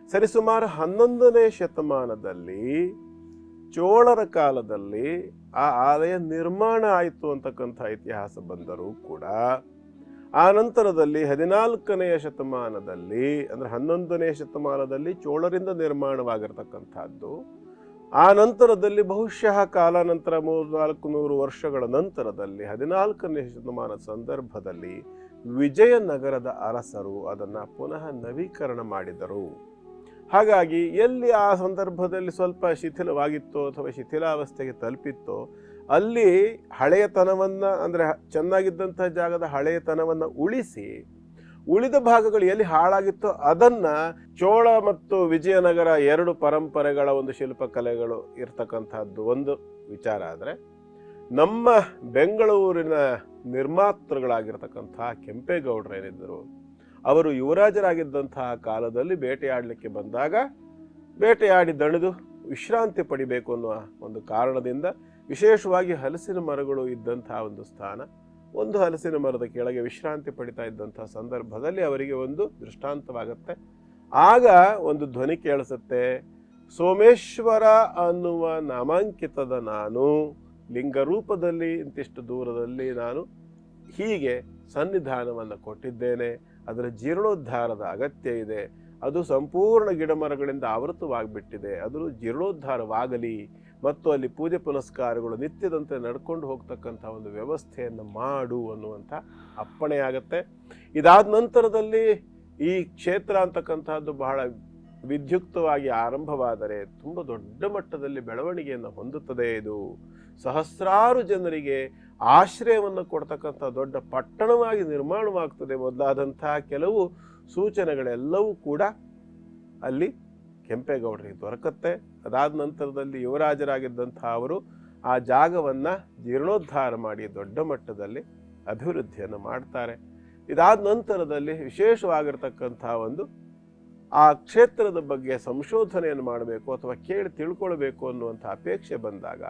B: ಸರಿಸುಮಾರು 11ನೇ ಶತಮಾನದಲ್ಲಿ ಚೋಳರ ಕಾಲದಲ್ಲಿ ಆ ಆಲಯ ನಿರ್ಮಾಣ ಆಯಿತು ಅಂತಕ್ಕಂಥ ಇತಿಹಾಸ ಬಂದರೂ ಕೂಡ ಆ ನಂತರದಲ್ಲಿ 14ನೆಯ ಶತಮಾನದಲ್ಲಿ ಅಂದರೆ 11ನೆಯ ಶತಮಾನದಲ್ಲಿ ಚೋಳರಿಂದ ನಿರ್ಮಾಣವಾಗಿರ್ತಕ್ಕಂಥದ್ದು. ಆ ನಂತರದಲ್ಲಿ ಬಹುಶಃ ಕಾಲಾನಂತರ 300-400 ವರ್ಷಗಳ ನಂತರದಲ್ಲಿ 14ನೆಯ ಶತಮಾನದ ಸಂದರ್ಭದಲ್ಲಿ ವಿಜಯನಗರದ ಅರಸರು ಅದನ್ನು ಪುನಃ ನವೀಕರಣ ಮಾಡಿದರು. ಹಾಗಾಗಿ ಎಲ್ಲಿ ಆ ಸಂದರ್ಭದಲ್ಲಿ ಸ್ವಲ್ಪ ಶಿಥಿಲವಾಗಿತ್ತೋ ಅಥವಾ ಶಿಥಿಲಾವಸ್ಥೆಗೆ ತಲುಪಿತ್ತೋ ಅಲ್ಲಿ ಹಳೆಯತನವನ್ನು ಅಂದರೆ ಚೆನ್ನಾಗಿದ್ದಂಥ ಜಾಗದ ಹಳೆಯತನವನ್ನು ಉಳಿಸಿ ಉಳಿದ ಭಾಗಗಳು ಎಲ್ಲಿ ಹಾಳಾಗಿತ್ತೋ ಅದನ್ನು ಚೋಳ ಮತ್ತು ವಿಜಯನಗರ 2 ಪರಂಪರೆಗಳ ಒಂದು ಶಿಲ್ಪಕಲೆಗಳು ಇರ್ತಕ್ಕಂಥದ್ದು ಒಂದು ವಿಚಾರ. ಆದರೆ ನಮ್ಮ ಬೆಂಗಳೂರಿನ ನಿರ್ಮಾತೃಗಳಾಗಿರ್ತಕ್ಕಂತಹ ಕೆಂಪೇಗೌಡರೇನಿದ್ದರು ಅವರು ಯುವರಾಜರಾಗಿದ್ದಂತಹ ಕಾಲದಲ್ಲಿ ಬೇಟೆಯಾಡಲಿಕ್ಕೆ ಬಂದಾಗ ಬೇಟೆಯಾಡಿ ದಣಿದು ವಿಶ್ರಾಂತಿ ಪಡಿಬೇಕು ಅನ್ನುವ ಒಂದು ಕಾರಣದಿಂದ ವಿಶೇಷವಾಗಿ ಹಲಸಿನ ಮರಗಳು ಇದ್ದಂತಹ ಒಂದು ಸ್ಥಾನ, ಒಂದು ಹಲಸಿನ ಮರದ ಕೆಳಗೆ ವಿಶ್ರಾಂತಿ ಪಡಿತಾ ಇದ್ದಂತಹ ಸಂದರ್ಭದಲ್ಲಿ ಅವರಿಗೆ ಒಂದು ದೃಷ್ಟಾಂತವಾಗುತ್ತೆ. ಆಗ ಒಂದು ಧ್ವನಿ ಕೇಳಿಸುತ್ತೆ, ಸೋಮೇಶ್ವರ ಅನ್ನುವ ನಾಮಾಂಕಿತದ ನಾನು ಲಿಂಗರೂಪದಲ್ಲಿ ಇಂತಿಷ್ಟು ದೂರದಲ್ಲಿ ನಾನು ಹೀಗೆ ಸನ್ನಿಧಾನವನ್ನು ಕೊಟ್ಟಿದ್ದೇನೆ, ಅದರ ಜೀರ್ಣೋದ್ಧಾರದ ಅಗತ್ಯ ಇದೆ, ಅದು ಸಂಪೂರ್ಣ ಗಿಡಮರಗಳಿಂದ ಆವೃತವಾಗಿಬಿಟ್ಟಿದೆ, ಅದು ಜೀರ್ಣೋದ್ಧಾರವಾಗಲಿ ಮತ್ತು ಅಲ್ಲಿ ಪೂಜೆ ಪುನಸ್ಕಾರಗಳು ನಿತ್ಯದಂತೆ ನಡ್ಕೊಂಡು ಹೋಗ್ತಕ್ಕಂಥ ಒಂದು ವ್ಯವಸ್ಥೆಯನ್ನು ಮಾಡು ಅನ್ನುವಂಥ ಅಪ್ಪಣೆಯಾಗತ್ತೆ. ಇದಾದ ನಂತರದಲ್ಲಿ ಈ ಕ್ಷೇತ್ರ ಅಂತಕ್ಕಂಥದ್ದು ಬಹಳ ವಿದ್ಯುಕ್ತವಾಗಿ ಆರಂಭವಾದರೆ ತುಂಬ ದೊಡ್ಡ ಮಟ್ಟದಲ್ಲಿ ಬೆಳವಣಿಗೆಯನ್ನು ಹೊಂದುತ್ತದೆ. ಇದು ಸಹಸ್ರಾರು ಜನರಿಗೆ ಆಶ್ರಯವನ್ನು ಕೊಡ್ತಕ್ಕಂಥ ದೊಡ್ಡ ಪಟ್ಟಣವಾಗಿ ನಿರ್ಮಾಣವಾಗ್ತದೆ ಮೊದಲಾದಂತಹ ಕೆಲವು ಸೂಚನೆಗಳೆಲ್ಲವೂ ಕೂಡ ಅಲ್ಲಿ ಕೆಂಪೇಗೌಡರಿಗೆ ದೊರಕತ್ತೆ. ಅದಾದ ನಂತರದಲ್ಲಿ ಯುವರಾಜರಾಗಿದ್ದಂಥ ಅವರು ಆ ಜಾಗವನ್ನು ಜೀರ್ಣೋದ್ಧಾರ ಮಾಡಿ ದೊಡ್ಡ ಮಟ್ಟದಲ್ಲಿ ಅಭಿವೃದ್ಧಿಯನ್ನು ಮಾಡ್ತಾರೆ. ಇದಾದ ನಂತರದಲ್ಲಿ ವಿಶೇಷವಾಗಿರ್ತಕ್ಕಂಥ ಒಂದು ಆ ಕ್ಷೇತ್ರದ ಬಗ್ಗೆ ಸಂಶೋಧನೆಯನ್ನು ಮಾಡಬೇಕು ಅಥವಾ ಕೇಳಿ ತಿಳ್ಕೊಳ್ಬೇಕು ಅನ್ನುವಂಥ ಅಪೇಕ್ಷೆ ಬಂದಾಗ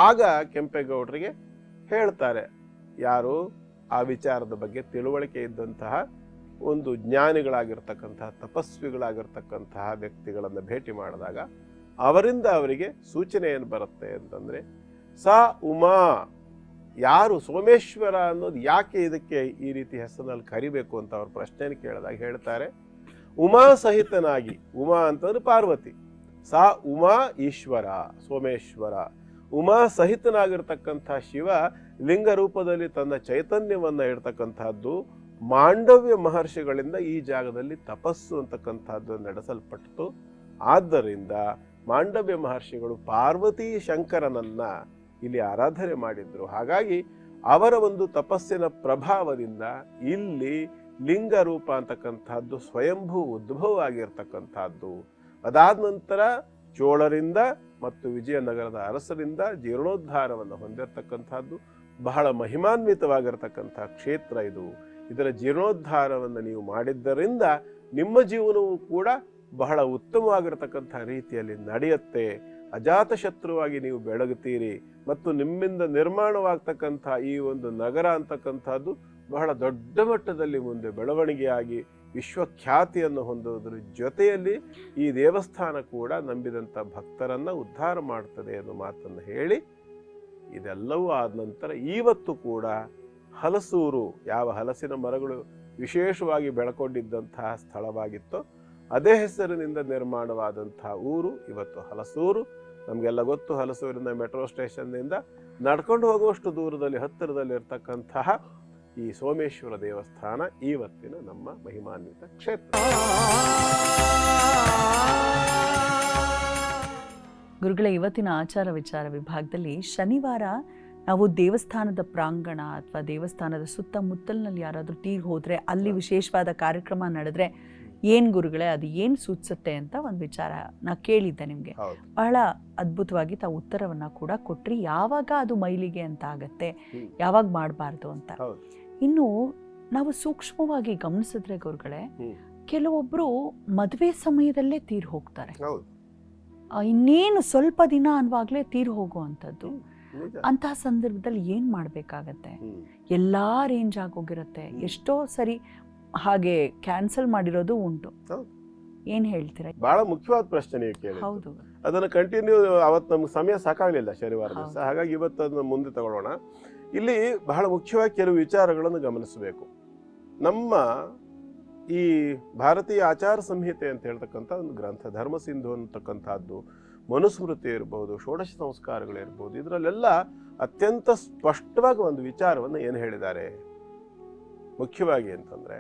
B: ಆಗ ಕೆಂಪೇಗೌಡರಿಗೆ ಹೇಳ್ತಾರೆ, ಯಾರು ಆ ವಿಚಾರದ ಬಗ್ಗೆ ತಿಳುವಳಿಕೆ ಇದ್ದಂತಹ ಒಂದು ಜ್ಞಾನಿಗಳಾಗಿರ್ತಕ್ಕಂತಹ ತಪಸ್ವಿಗಳಾಗಿರ್ತಕ್ಕಂತಹ ವ್ಯಕ್ತಿಗಳನ್ನು ಭೇಟಿ ಮಾಡಿದಾಗ ಅವರಿಂದ ಅವರಿಗೆ ಸೂಚನೆ ಏನು ಬರುತ್ತೆ ಅಂತಂದರೆ, ಸಾ ಉಮಾ, ಯಾರು ಸೋಮೇಶ್ವರ ಅನ್ನೋದು ಯಾಕೆ ಇದಕ್ಕೆ ಈ ರೀತಿ ಹೆಸರಿನಲ್ಲಿ ಕರಿಬೇಕು ಅಂತ ಅವ್ರ ಪ್ರಶ್ನೆಯನ್ನು ಕೇಳಿದಾಗ ಹೇಳ್ತಾರೆ, ಉಮಾ ಸಹಿತನಾಗಿ, ಉಮಾ ಅಂತಂದ್ರೆ ಪಾರ್ವತಿ, ಸಾ ಉಮಾ ಈಶ್ವರ ಸೋಮೇಶ್ವರ, ಉಮಾ ಸಹಿತನಾಗಿರ್ತಕ್ಕಂಥ ಶಿವ ಲಿಂಗ ರೂಪದಲ್ಲಿ ತನ್ನ ಚೈತನ್ಯವನ್ನು ಇಡ್ತಕ್ಕಂಥದ್ದು ಮಾಂಡವ್ಯ ಮಹರ್ಷಿಗಳಿಂದ ಈ ಜಾಗದಲ್ಲಿ ತಪಸ್ಸು ಅಂತಕ್ಕಂಥದ್ದು ನಡೆಸಲ್ಪಟ್ಟಿತು. ಆದ್ದರಿಂದ ಮಾಂಡವ್ಯ ಮಹರ್ಷಿಗಳು ಪಾರ್ವತಿ ಶಂಕರನನ್ನ ಇಲ್ಲಿ ಆರಾಧನೆ ಮಾಡಿದ್ರು. ಹಾಗಾಗಿ ಅವರ ಒಂದು ತಪಸ್ಸಿನ ಪ್ರಭಾವದಿಂದ ಇಲ್ಲಿ ಲಿಂಗ ರೂಪ ಅಂತಕ್ಕಂಥದ್ದು ಸ್ವಯಂಭೂ ಉದ್ಭವ ಆಗಿರ್ತಕ್ಕಂಥದ್ದು. ಅದಾದ ನಂತರ ಚೋಳರಿಂದ ಮತ್ತು ವಿಜಯನಗರದ ಅರಸರಿಂದ ಜೀರ್ಣೋದ್ಧಾರವನ್ನು ಹೊಂದಿರತಕ್ಕಂಥದ್ದು ಬಹಳ ಮಹಿಮಾನ್ವಿತವಾಗಿರ್ತಕ್ಕಂಥ ಕ್ಷೇತ್ರ ಇದು. ಇದರ ಜೀರ್ಣೋದ್ಧಾರವನ್ನು ನೀವು ಮಾಡಿದ್ದರಿಂದ ನಿಮ್ಮ ಜೀವನವೂ ಕೂಡ ಬಹಳ ಉತ್ತಮವಾಗಿರತಕ್ಕಂಥ ರೀತಿಯಲ್ಲಿ ನಡೆಯುತ್ತೆ. ಅಜಾತಶತ್ರುವಾಗಿ ನೀವು ಬೆಳಗುತ್ತೀರಿ ಮತ್ತು ನಿಮ್ಮಿಂದ ನಿರ್ಮಾಣವಾಗ್ತಕ್ಕಂಥ ಈ ಒಂದು ನಗರ ಅಂತಕ್ಕಂಥದ್ದು ಬಹಳ ದೊಡ್ಡ ಮಟ್ಟದಲ್ಲಿ ಮುಂದೆ ಬೆಳವಣಿಗೆಯಾಗಿ ವಿಶ್ವಖ್ಯಾತಿಯನ್ನು ಹೊಂದುವುದರ ಜೊತೆಯಲ್ಲಿ ಈ ದೇವಸ್ಥಾನ ಕೂಡ ನಂಬಿದಂಥ ಭಕ್ತರನ್ನು ಉದ್ಧಾರ ಮಾಡ್ತದೆ ಅನ್ನೋ ಮಾತನ್ನು ಹೇಳಿ, ಇದೆಲ್ಲವೂ ಆದ ನಂತರ ಇವತ್ತು ಕೂಡ ಹಲಸೂರು, ಯಾವ ಹಲಸಿನ ಮರಗಳು ವಿಶೇಷವಾಗಿ ಬೆಳಕೊಂಡಿದ್ದಂತಹ ಸ್ಥಳವಾಗಿತ್ತೋ ಅದೇ ಹೆಸರಿನಿಂದ ನಿರ್ಮಾಣವಾದಂತಹ ಊರು ಇವತ್ತು ಹಲಸೂರು. ನಮಗೆಲ್ಲ ಗೊತ್ತು, ಹಲಸೂರಿನ ಮೆಟ್ರೋ ಸ್ಟೇಷನ್ನಿಂದ ನಡ್ಕೊಂಡು ಹೋಗುವಷ್ಟು ದೂರದಲ್ಲಿ ಹತ್ತಿರದಲ್ಲಿ ಇರ್ತಕ್ಕಂತಹ ಈ ಸೋಮೇಶ್ವರ ದೇವಸ್ಥಾನ ಇವತ್ತಿನ ನಮ್ಮ ಮಹಿಮಾನ್ವಿತ ಕ್ಷೇತ್ರ.
A: ಗುರುಗಳೇ, ಇವತ್ತಿನ ಆಚಾರ ವಿಚಾರ ವಿಭಾಗದಲ್ಲಿ ಶನಿವಾರ ನಾವು ದೇವಸ್ಥಾನದ ಪ್ರಾಂಗಣ ಅಥವಾ ದೇವಸ್ಥಾನದ ಸುತ್ತಮುತ್ತಲಿನಲ್ಲಿ ಯಾರಾದರೂ ತೀರ್ ಹೋದ್ರೆ ಅಲ್ಲಿ ವಿಶೇಷವಾದ ಕಾರ್ಯಕ್ರಮ ನಡೆದ್ರೆ ಏನ್ ಗುರುಗಳೇ ಅದು ಏನ್ ಸೂಚಿಸುತ್ತೆ ಅಂತ ಒಂದು ವಿಚಾರ ನಾ ಕೇಳಿದ್ದೆ ನಿಮ್ಗೆ. ಬಹಳ ಅದ್ಭುತವಾಗಿ ತಾವು ಉತ್ತರವನ್ನ ಕೂಡ ಕೊಟ್ರಿ. ಯಾವಾಗ ಅದು ಮೈಲಿಗೆ ಅಂತ ಆಗತ್ತೆ, ಯಾವಾಗ ಮಾಡಬಾರ್ದು ಅಂತ. ಇನ್ನು ನಾವು ಸೂಕ್ಷ್ಮವಾಗಿ ಗಮನಿಸಿದ್ರೆ ಗುರುಗಳೇ, ಕೆಲವೊಬ್ರು ಮದುವೆ ಸಮಯದಲ್ಲೇ ತೀರ್ ಹೋಗ್ತಾರೆ, ಇನ್ನೇನು ಸ್ವಲ್ಪ ದಿನ ಅನ್ನುವಾಗ್ಲೇ ತೀರ್ ಹೋಗುವಂಥದ್ದು. ಅಂತಹ ಸಂದರ್ಭದಲ್ಲಿ ಏನ್ ಮಾಡ್ಬೇಕಾಗತ್ತೆ? ಎಲ್ಲಾ ರೇಂಜ್ ಆಗೋಗಿರತ್ತೆ, ಎಷ್ಟೋ ಸರಿ ಹಾಗೆ ಕ್ಯಾನ್ಸಲ್ ಮಾಡಿರೋದು ಉಂಟು. ಏನ್ ಹೇಳ್ತೀರಾ?
B: ಬಹಳ ಮುಖ್ಯವಾದ ಪ್ರಶ್ನೆ ನೀವು ಕೇಳಿ.
A: ಹೌದು,
B: ಅದನ್ನ ಕಂಟಿನ್ಯೂ ಅವತ್ತು ನಮ್ಗೆ ಸಮಯ ಸಾಕಾಗ್ಲಿಲ್ಲ ಶನಿವಾರ ದಿವಸ, ಹಾಗಾಗಿ ಇವತ್ತು ಅದನ್ನ ಮುಂದೆ ತಗೊಳ್ಳೋಣ. ಇಲ್ಲಿ ಬಹಳ ಮುಖ್ಯವಾಗಿ ಕೆಲವು ವಿಚಾರಗಳನ್ನು ಗಮನಿಸಬೇಕು. ನಮ್ಮ ಈ ಭಾರತೀಯ ಆಚಾರ ಸಂಹಿತೆ ಅಂತ ಹೇಳ್ತಕ್ಕಂಥ ಒಂದು ಗ್ರಂಥ, ಧರ್ಮಸಿಂಧು ಅಂತಕ್ಕಂಥದ್ದು, ಮನುಸ್ಮೃತಿ ಇರ್ಬೋದು, ಷೋಡಶ ಸಂಸ್ಕಾರಗಳಿರ್ಬೋದು, ಇದರಲ್ಲೆಲ್ಲ ಅತ್ಯಂತ ಸ್ಪಷ್ಟವಾಗಿ ಒಂದು ವಿಚಾರವನ್ನು ಏನು ಹೇಳಿದ್ದಾರೆ ಮುಖ್ಯವಾಗಿ ಅಂತಂದ್ರೆ,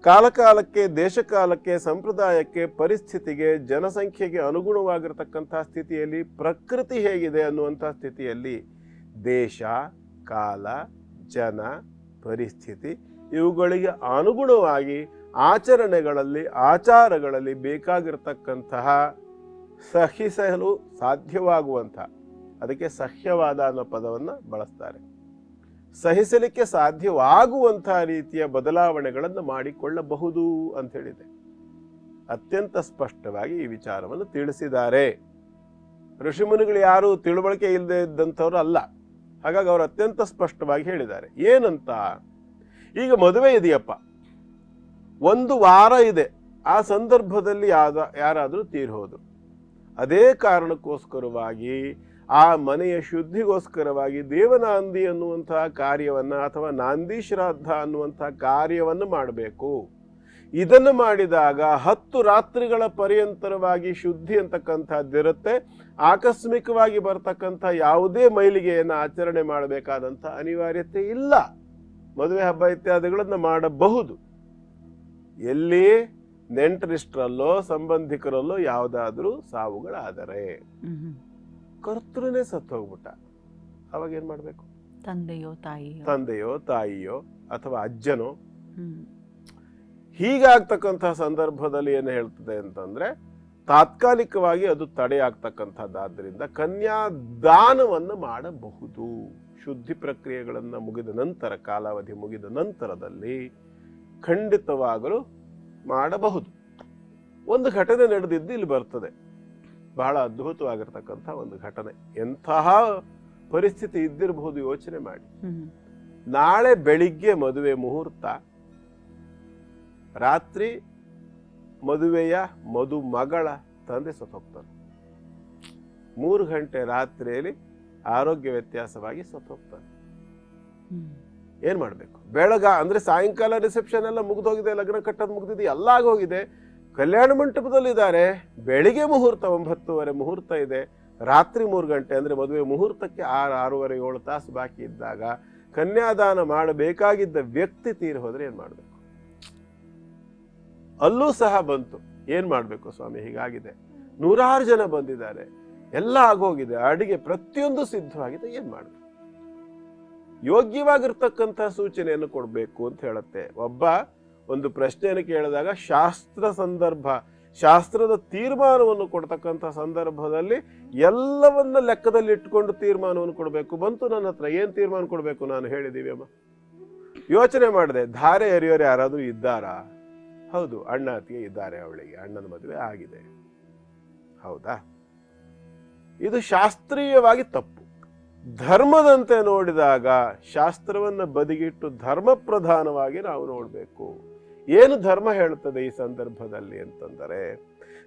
B: ಕಾಲಕಾಲಕ್ಕೆ, ದೇಶಕಾಲಕ್ಕೆ, ಸಂಪ್ರದಾಯಕ್ಕೆ, ಪರಿಸ್ಥಿತಿಗೆ, ಜನಸಂಖ್ಯೆಗೆ ಅನುಗುಣವಾಗಿರತಕ್ಕಂಥ ಸ್ಥಿತಿಯಲ್ಲಿ ಪ್ರಕೃತಿ ಹೇಗಿದೆ ಅನ್ನುವಂಥ ಸ್ಥಿತಿಯಲ್ಲಿ ದೇಶ, ಕಾಲ, ಜನ, ಪರಿಸ್ಥಿತಿ ಇವುಗಳಿಗೆ ಅನುಗುಣವಾಗಿ ಆಚರಣೆಗಳಲ್ಲಿ, ಆಚಾರಗಳಲ್ಲಿ ಬೇಕಾಗಿರತಕ್ಕಂತಹ ಸಹಿಸಲು ಸಾಧ್ಯವಾಗುವಂಥ, ಅದಕ್ಕೆ ಸಹ್ಯವಾದ ಅನ್ನೋ ಪದವನ್ನು ಬಳಸ್ತಾರೆ, ಸಹಿಸಲಿಕ್ಕೆ ಸಾಧ್ಯವಾಗುವಂತಹ ರೀತಿಯ ಬದಲಾವಣೆಗಳನ್ನು ಮಾಡಿಕೊಳ್ಳಬಹುದು ಅಂತ ಹೇಳಿದೆ. ಅತ್ಯಂತ ಸ್ಪಷ್ಟವಾಗಿ ಈ ವಿಚಾರವನ್ನು ತಿಳಿಸಿದ್ದಾರೆ. ಋಷಿಮುನಿಗಳು ಯಾರು ತಿಳುವಳಿಕೆ ಇಲ್ಲದೆ ಇದ್ದಂಥವ್ರು ಅಲ್ಲ. ಹಾಗಾಗಿ ಅವರು ಅತ್ಯಂತ ಸ್ಪಷ್ಟವಾಗಿ ಹೇಳಿದ್ದಾರೆ. ಏನಂತ, ಈಗ ಮದುವೆ ಇದೆಯಪ್ಪ, ಒಂದು ವಾರ ಇದೆ, ಆ ಸಂದರ್ಭದಲ್ಲಿ ಯಾರಾದರೂ ತೀರ್ಹೋದ್ರು, ಅದೇ ಕಾರಣಕ್ಕೋಸ್ಕರವಾಗಿ ಆ ಮನೆಯ ಶುದ್ಧಿಗೋಸ್ಕರವಾಗಿ ದೇವನಾಂದಿ ಅನ್ನುವಂತಹ ಕಾರ್ಯವನ್ನು ಅಥವಾ ನಾಂದಿ ಶ್ರಾದ್ದ ಅನ್ನುವಂತಹ ಕಾರ್ಯವನ್ನು ಮಾಡಬೇಕು. ಇದನ್ನು ಮಾಡಿದಾಗ 10 ರಾತ್ರಿಗಳ ಪರ್ಯಂತರವಾಗಿ ಶುದ್ಧಿ ಅಂತಕ್ಕಂಥದ್ದಿರುತ್ತೆ. ಆಕಸ್ಮಿಕವಾಗಿ ಬರ್ತಕ್ಕಂಥ ಯಾವುದೇ ಮೈಲಿಗೆಯನ್ನು ಆಚರಣೆ ಮಾಡಬೇಕಾದಂಥ ಅನಿವಾರ್ಯತೆ ಇಲ್ಲ. ಮದುವೆ ಹಬ್ಬ ಇತ್ಯಾದಿಗಳನ್ನು ಮಾಡಬಹುದು. ಎಲ್ಲಿ ನೆಂಟರಿಷ್ಟರಲ್ಲೋ ಸಂಬಂಧಿಕರಲ್ಲೋ ಯಾವುದಾದ್ರೂ ಸಾವುಗಳಾದರೆ, ಕರ್ತೃನೇ ಸತ್ತು ಹೋಗ್ಬಿಟ್ಟ, ಅವಾಗ ಏನ್ ಮಾಡ್ಬೇಕು? ತಂದೆಯೋ ತಾಯಿಯೋ ಅಥವಾ ಅಜ್ಜನೋ. ಹೀಗಾಗ್ತಕ್ಕಂಥ ಸಂದರ್ಭದಲ್ಲಿ ಏನು ಹೇಳ್ತದೆ ಅಂತಂದ್ರೆ, ತಾತ್ಕಾಲಿಕವಾಗಿ ಅದು ತಡೆಯಾಗ್ತಕ್ಕಂಥದ್ದಾದ್ರಿಂದ ಕನ್ಯಾದಾನವನ್ನು ಮಾಡಬಹುದು. ಶುದ್ಧಿ ಪ್ರಕ್ರಿಯೆಗಳನ್ನು ಮುಗಿದ ನಂತರ, ಕಾಲಾವಧಿ ಮುಗಿದ ನಂತರದಲ್ಲಿ ಖಂಡಿತವಾಗಲು ಮಾಡಬಹುದು. ಒಂದು ಘಟನೆ ನಡೆದಿದ್ದು ಇಲ್ಲಿ ಬರ್ತದೆ, ಬಹಳ ಅದ್ಭುತವಾಗಿರ್ತಕ್ಕಂಥ ಒಂದು ಘಟನೆ. ಎಂತಹ ಪರಿಸ್ಥಿತಿ ಇದ್ದಿರಬಹುದು ಯೋಚನೆ ಮಾಡಿ. ನಾಳೆ ಬೆಳಿಗ್ಗೆ ಮದುವೆ ಮುಹೂರ್ತ, ರಾತ್ರಿ ಮದುವೆಯ ಮದುಮಗಳ ತಂದೆ ಸತ್ತೋಗ್ತಾರೆ. 3 ಗಂಟೆ ರಾತ್ರಿಯಲ್ಲಿ ಆರೋಗ್ಯ ವ್ಯತ್ಯಾಸವಾಗಿ ಸತ್ತೋಗ್ತಾರೆ. ಏನ್ ಮಾಡ್ಬೇಕು? ಅಂದ್ರೆ ಸಾಯಂಕಾಲ ರಿಸೆಪ್ಷನ್ ಎಲ್ಲ ಮುಗಿದೋಗಿದೆ, ಲಗ್ನ ಕಟ್ಟೋದು ಮುಗಿದಿದೆ, ಎಲ್ಲ ಆಗೋಗಿದೆ, ಕಲ್ಯಾಣ ಮಂಟಪದಲ್ಲಿದ್ದಾರೆ. ಬೆಳಿಗ್ಗೆ ಮುಹೂರ್ತ 9:30 ಮುಹೂರ್ತ ಇದೆ, ರಾತ್ರಿ 3 ಗಂಟೆ ಅಂದ್ರೆ ಮದುವೆ ಮುಹೂರ್ತಕ್ಕೆ 6:30, 7 ತಾಸು ಬಾಕಿ ಇದ್ದಾಗ ಕನ್ಯಾದಾನ ಮಾಡಬೇಕಾಗಿದ್ದ ವ್ಯಕ್ತಿ ತೀರಿ ಹೋದ್ರೆ ಏನ್ ಮಾಡ್ಬೇಕು? ಅಲ್ಲೂ ಸಹ ಬಂತು, ಏನ್ ಮಾಡ್ಬೇಕು ಸ್ವಾಮಿ, ಹೀಗಾಗಿದೆ, 100 ಜನ ಬಂದಿದ್ದಾರೆ, ಎಲ್ಲ ಆಗೋಗಿದೆ, ಅಡಿಗೆ ಪ್ರತಿಯೊಂದು ಸಿದ್ಧವಾಗಿದೆ, ಏನ್ ಮಾಡ್ಬೇಕು? ಯೋಗ್ಯವಾಗಿರ್ತಕ್ಕಂಥ ಸೂಚನೆಯನ್ನು ಕೊಡಬೇಕು ಅಂತ ಹೇಳುತ್ತೆ. ಒಬ್ಬ ಒಂದು ಪ್ರಶ್ನೆಯನ್ನು ಕೇಳಿದಾಗ ಶಾಸ್ತ್ರದ ತೀರ್ಮಾನವನ್ನು ಕೊಡ್ತಕ್ಕಂಥ ಸಂದರ್ಭದಲ್ಲಿ ಎಲ್ಲವನ್ನ ಲೆಕ್ಕದಲ್ಲಿ ಇಟ್ಕೊಂಡು ತೀರ್ಮಾನವನ್ನು ಕೊಡಬೇಕು. ಬಂತು ನನ್ನ ಹತ್ರ, ಏನ್ ತೀರ್ಮಾನ ಕೊಡಬೇಕು ನಾನು ಹೇಳಿದೀವಿ ಅಮ್ಮ. ಯೋಚನೆ ಮಾಡಿದೆ, ಧಾರೆ ಎರೆಯೋರು ಯಾರಾದ್ರೂ ಇದ್ದಾರಾ? ಹೌದು, ಅಣ್ಣ ಅತ್ತಿಗೆ ಇದ್ದಾರೆ, ಅವಳಿಗೆ ಅಣ್ಣನ ಮದುವೆ ಆಗಿದೆ. ಹೌದಾ? ಇದು ಶಾಸ್ತ್ರೀಯವಾಗಿ ತಪ್ಪು. ಧರ್ಮದಂತೆ ನೋಡಿದಾಗ ಶಾಸ್ತ್ರವನ್ನ ಬದಿಗಿಟ್ಟು ಧರ್ಮ ಪ್ರಧಾನವಾಗಿ ನಾವು ನೋಡ್ಬೇಕು. ಏನು ಧರ್ಮ ಹೇಳ್ತದೆ ಈ ಸಂದರ್ಭದಲ್ಲಿ ಅಂತಂದರೆ,